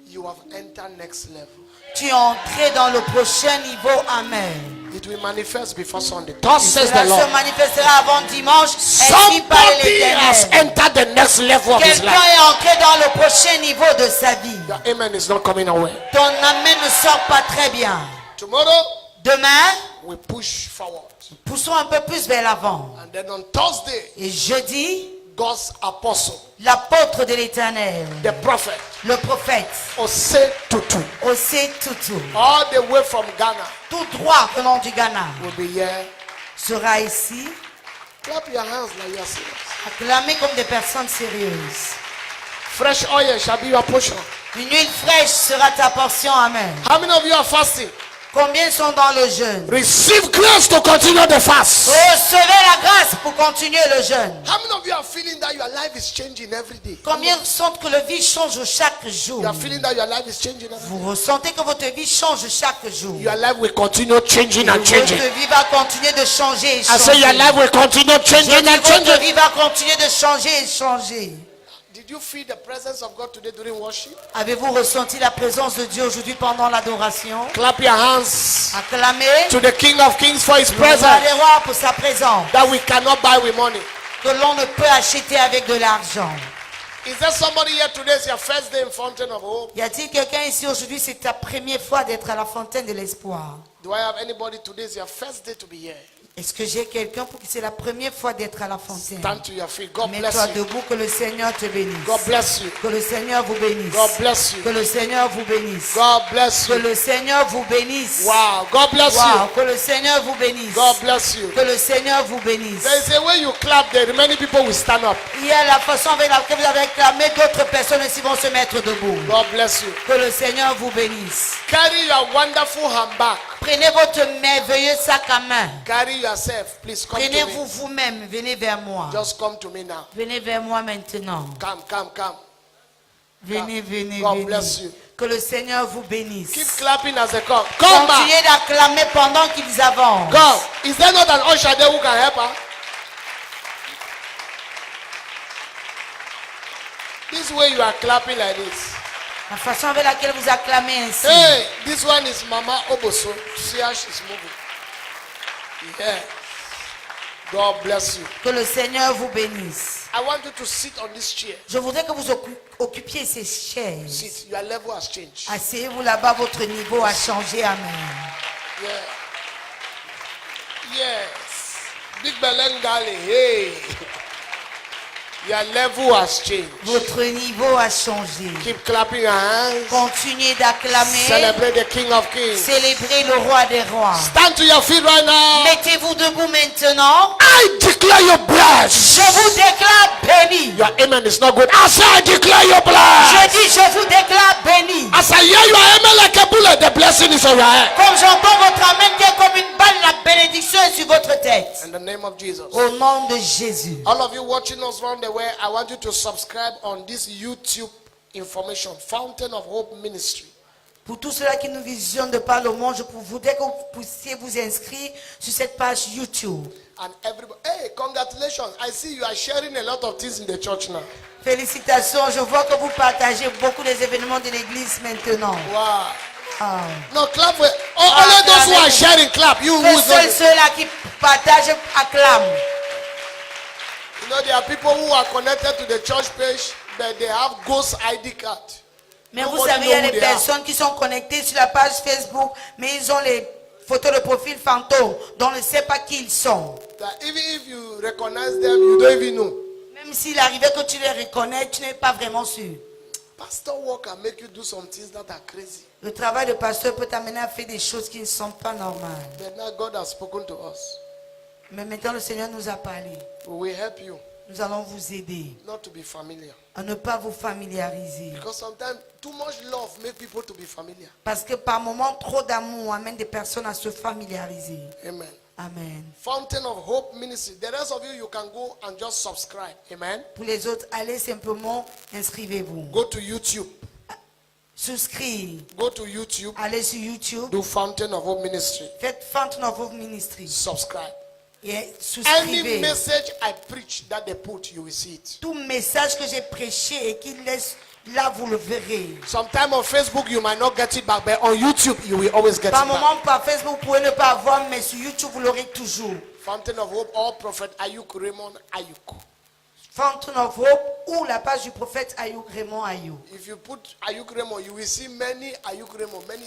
B: You have entered next level.
A: Tu es entré dans le prochain niveau. Amen.
B: It will manifest before Sunday. Thus says
A: Cela
B: the
A: se
B: Lord.
A: manifestera avant dimanche. Ainsi par
B: Somebody has
A: l'Éternel.
B: entered the next level of his
A: Quelqu'un
B: life.
A: est entré dans le prochain niveau de sa vie.
B: Your amen is not coming away.
A: Ton amen ne sort pas très bien.
B: Tomorrow,
A: Demain,
B: we push forward.
A: poussons un peu plus vers l'avant.
B: And then on Thursday,
A: Et jeudi,
B: God's apostle,
A: l'apôtre de l'Éternel,
B: the prophet,
A: le prophète,
B: Ose Tutu,
A: Osé Tutu,
B: all the way from Ghana,
A: tout droit venant du Ghana,
B: will be here.
A: sera ici,
B: Clap your hands like you're serious.
A: acclamé comme des personnes sérieuses.
B: Fresh oil shall be your portion.
A: Une huile fraîche sera ta portion. Amen.
B: How many of you are fasting?
A: Combien sont dans le jeûne?
B: Receive grace to continue the fast.
A: Recevez la grâce pour continuer le jeûne.
B: How many of you are feeling that your life is changing every day?
A: Combien sentent que la vie change chaque jour?
B: You are feeling that your life is changing every day?
A: Vous ressentez que votre vie change chaque jour.
B: Your life will continue changing and changing.
A: Votre vie va continuer de changer et
B: I say your
A: changer.
B: life will continue
A: Je
B: changing
A: dis,
B: and
A: votre
B: changing.
A: vie va continuer de changer et changer.
B: Did you feel the presence of God today during worship?
A: Avez-vous ressenti la présence de Dieu aujourd'hui pendant l'adoration?
B: Clap your hands
A: Acclamez
B: to the King of Kings for his
A: le roi
B: presence
A: des rois pour sa présence
B: that we cannot buy with money.
A: que l'on ne peut acheter avec de l'argent.
B: Is there somebody here today? It's your first day in Fountain of Hope.
A: Y a-t-il quelqu'un ici aujourd'hui, c'est ta première fois d'être à la fontaine de l'espoir?
B: Do I have anybody today? It's your first day to be here.
A: Est-ce que j'ai quelqu'un pour qui c'est la première fois d'être à la fontaine?
B: Stand to your feet. God bless
A: Mets-toi
B: you.
A: debout, que le Seigneur te bénisse.
B: God bless you.
A: Que le Seigneur vous bénisse.
B: God bless you.
A: Que le Seigneur vous bénisse.
B: God bless
A: Que
B: you.
A: le Seigneur vous bénisse.
B: Wow. God bless
A: Wow,
B: you.
A: que le Seigneur vous bénisse.
B: God bless you.
A: Que le Seigneur vous bénisse.
B: There is a way you clap there. Many people will stand up.
A: Il y a la façon avec laquelle vous avez clamé, d'autres personnes aussi vont se mettre debout.
B: God bless you.
A: Que le Seigneur vous bénisse.
B: Carry your wonderful handbag.
A: Prenez votre merveilleux sac à main.
B: Carry yourself. Please come to
A: Prenez-vous
B: me.
A: vous-même. Venez vers moi.
B: Just come to me now.
A: Venez vers moi maintenant.
B: Come, come, come.
A: Venez, venez,
B: God
A: venez.
B: bless you.
A: Que le Seigneur vous bénisse.
B: Keep clapping as they come. Come back.
A: Continuez d'acclamer pendant qu'ils avancent.
B: Come. Is there not an usher there who can help her? This way you are clapping like this.
A: La façon avec laquelle vous acclamez ainsi.
B: Hey, this one is Mama Oboso. See how she's moving. Yeah. God bless you.
A: Que le Seigneur vous bénisse.
B: I want you to sit on this chair.
A: Je voudrais que vous occupiez ces chaises.
B: Sit. Your level has changed.
A: Asseyez-vous là-bas, votre niveau a changé. Amen.
B: Yeah. Yes. Big Belengali. Hey. Your level has changed.
A: Votre niveau a changé.
B: Keep clapping your hands.
A: Continuez d'acclamer.
B: Celebrate the King of Kings.
A: Célébrez le roi des rois.
B: Stand to your feet right now.
A: Mettez-vous debout maintenant.
B: I declare your blessed.
A: Je vous déclare béni.
B: Your amen is not good. I say I declare your
A: Je
B: blessed.
A: dis, je vous déclare béni.
B: As I hear your amen like a bullet, the blessing is on your head.
A: Comme j'entends votre amen qui est comme une balle, la bénédiction est sur votre tête.
B: In the name of Jesus.
A: Au nom de Jésus.
B: All of you watching us around the way, I want you to subscribe on this YouTube information, Fountain of Hope Ministry.
A: Pour tous ceux-là qui nous visionnent de par le monde, je voudrais que vous puissiez vous inscrire sur cette page YouTube.
B: And everybody, hey, congratulations. I see you are sharing a lot of things in the church now.
A: Félicitations, je vois que vous partagez beaucoup des événements de l'église maintenant.
B: Wow.
A: Ah.
B: No, clap for only those who are sharing, clap. You who
A: Que
B: is
A: seuls
B: not,
A: ceux-là qui partagent acclament.
B: you know, there are people who are connected to the church page, but they have ghost ID card.
A: Mais vous
B: Nobody
A: savez, il y a
B: know who
A: des
B: they are.
A: personnes qui sont connectées sur la page Facebook, mais ils ont les photos de profil fantôme, dont on ne sait pas qui ils sont.
B: That even if you recognize them, you don't even know.
A: Même s'il arrivait que tu les reconnais, tu n'es pas vraiment sûr.
B: Pastor work can make you do some things that are crazy.
A: Le travail de pasteur peut t'amener à faire des choses qui ne sont pas normales.
B: But now God has spoken to us.
A: Mais maintenant, le Seigneur nous a parlé.
B: We will help you
A: Nous allons vous aider
B: not to be familiar.
A: à ne pas vous familiariser.
B: Because sometimes too much love make people to be familiar.
A: Parce que par moments, trop d'amour amène des personnes à se familiariser.
B: Amen.
A: Amen.
B: Fountain of Hope Ministry. The rest of you, you can go and just subscribe. Amen.
A: Pour les autres, allez simplement, inscrivez-vous.
B: Go to YouTube.
A: Souscrire.
B: Go to YouTube.
A: Allez sur YouTube.
B: Do Fountain of Hope Ministry.
A: Faites Fountain of Hope Ministry.
B: Subscribe.
A: Et
B: Any
A: souscrivez.
B: message I preach that they put, you will see it.
A: Tout message que j'ai prêché et qu'il laisse, là vous le verrez.
B: Sometime on Facebook you might not get it back, but on YouTube you will always get
A: Par
B: it back.
A: moment, par Facebook, vous pouvez ne pas avoir, mais sur YouTube, vous l'aurez toujours.
B: Fountain of Hope or Prophet Ayuk Raymond Ayuk.
A: Fountain of Hope ou la page du prophète Ayuk, Raymond Ayuk.
B: If you put Ayuk Raymond, you will see many Ayuk Raymond, many.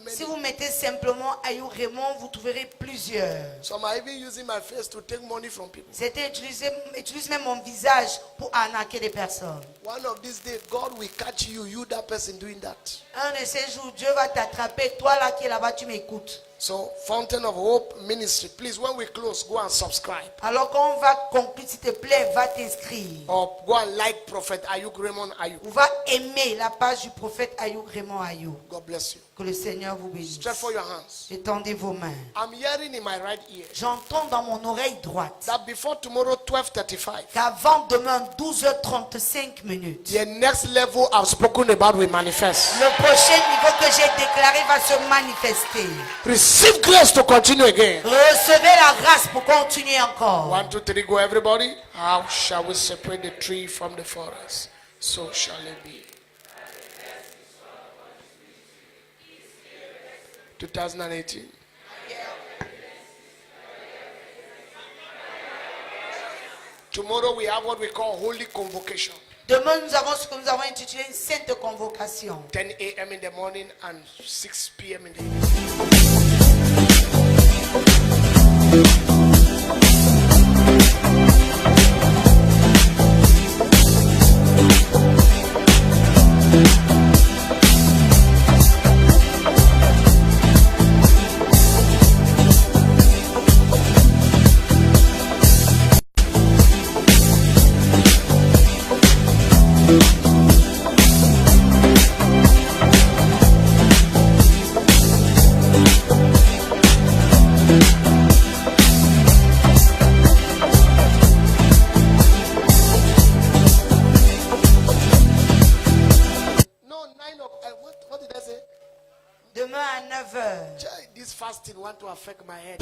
A: Si vous mettez simplement Ayuk Raymond, vous trouverez plusieurs.
B: Some are even using my face to take money from people.
A: C'était utilise même mon visage pour arnaquer des personnes.
B: One of these days, God will catch you, that person doing that.
A: Un de ces jours, Dieu va t'attraper. Toi là qui es là-bas, tu m'écoutes.
B: So, Fountain of Hope Ministry, please, when we close, go and subscribe.
A: Alors quand on va conclure, s'il te plaît, va t'inscrire.
B: Or go and like Prophet Ayuk Raymond Ayuk.
A: On va aimer la page du prophète Ayuk Raymond Ayuk.
B: God bless you.
A: Que le Seigneur vous bénisse.
B: Stretch for your hands.
A: Étendez vos mains.
B: I'm hearing in my right ear
A: J'entends dans mon oreille droite
B: that before tomorrow 12:35,
A: qu'avant demain 12h35 minutes,
B: the next level I've spoken about will manifest.
A: le prochain niveau que j'ai déclaré va se manifester.
B: Receive grace to continue again.
A: Recevez la grâce pour continuer encore.
B: 1, 2, 3, go everybody. How shall we separate the tree from the forest? So shall it be. 2018. Tomorrow we have what we call holy convocation.
A: Demain, nous avons ce que nous avons intitulé une sainte convocation.
B: 10 a.m. in the morning and 6 p.m. in the evening. No, 9 o'clock. What did I say?
A: Demain à 9h.
B: This fasting want to affect my head.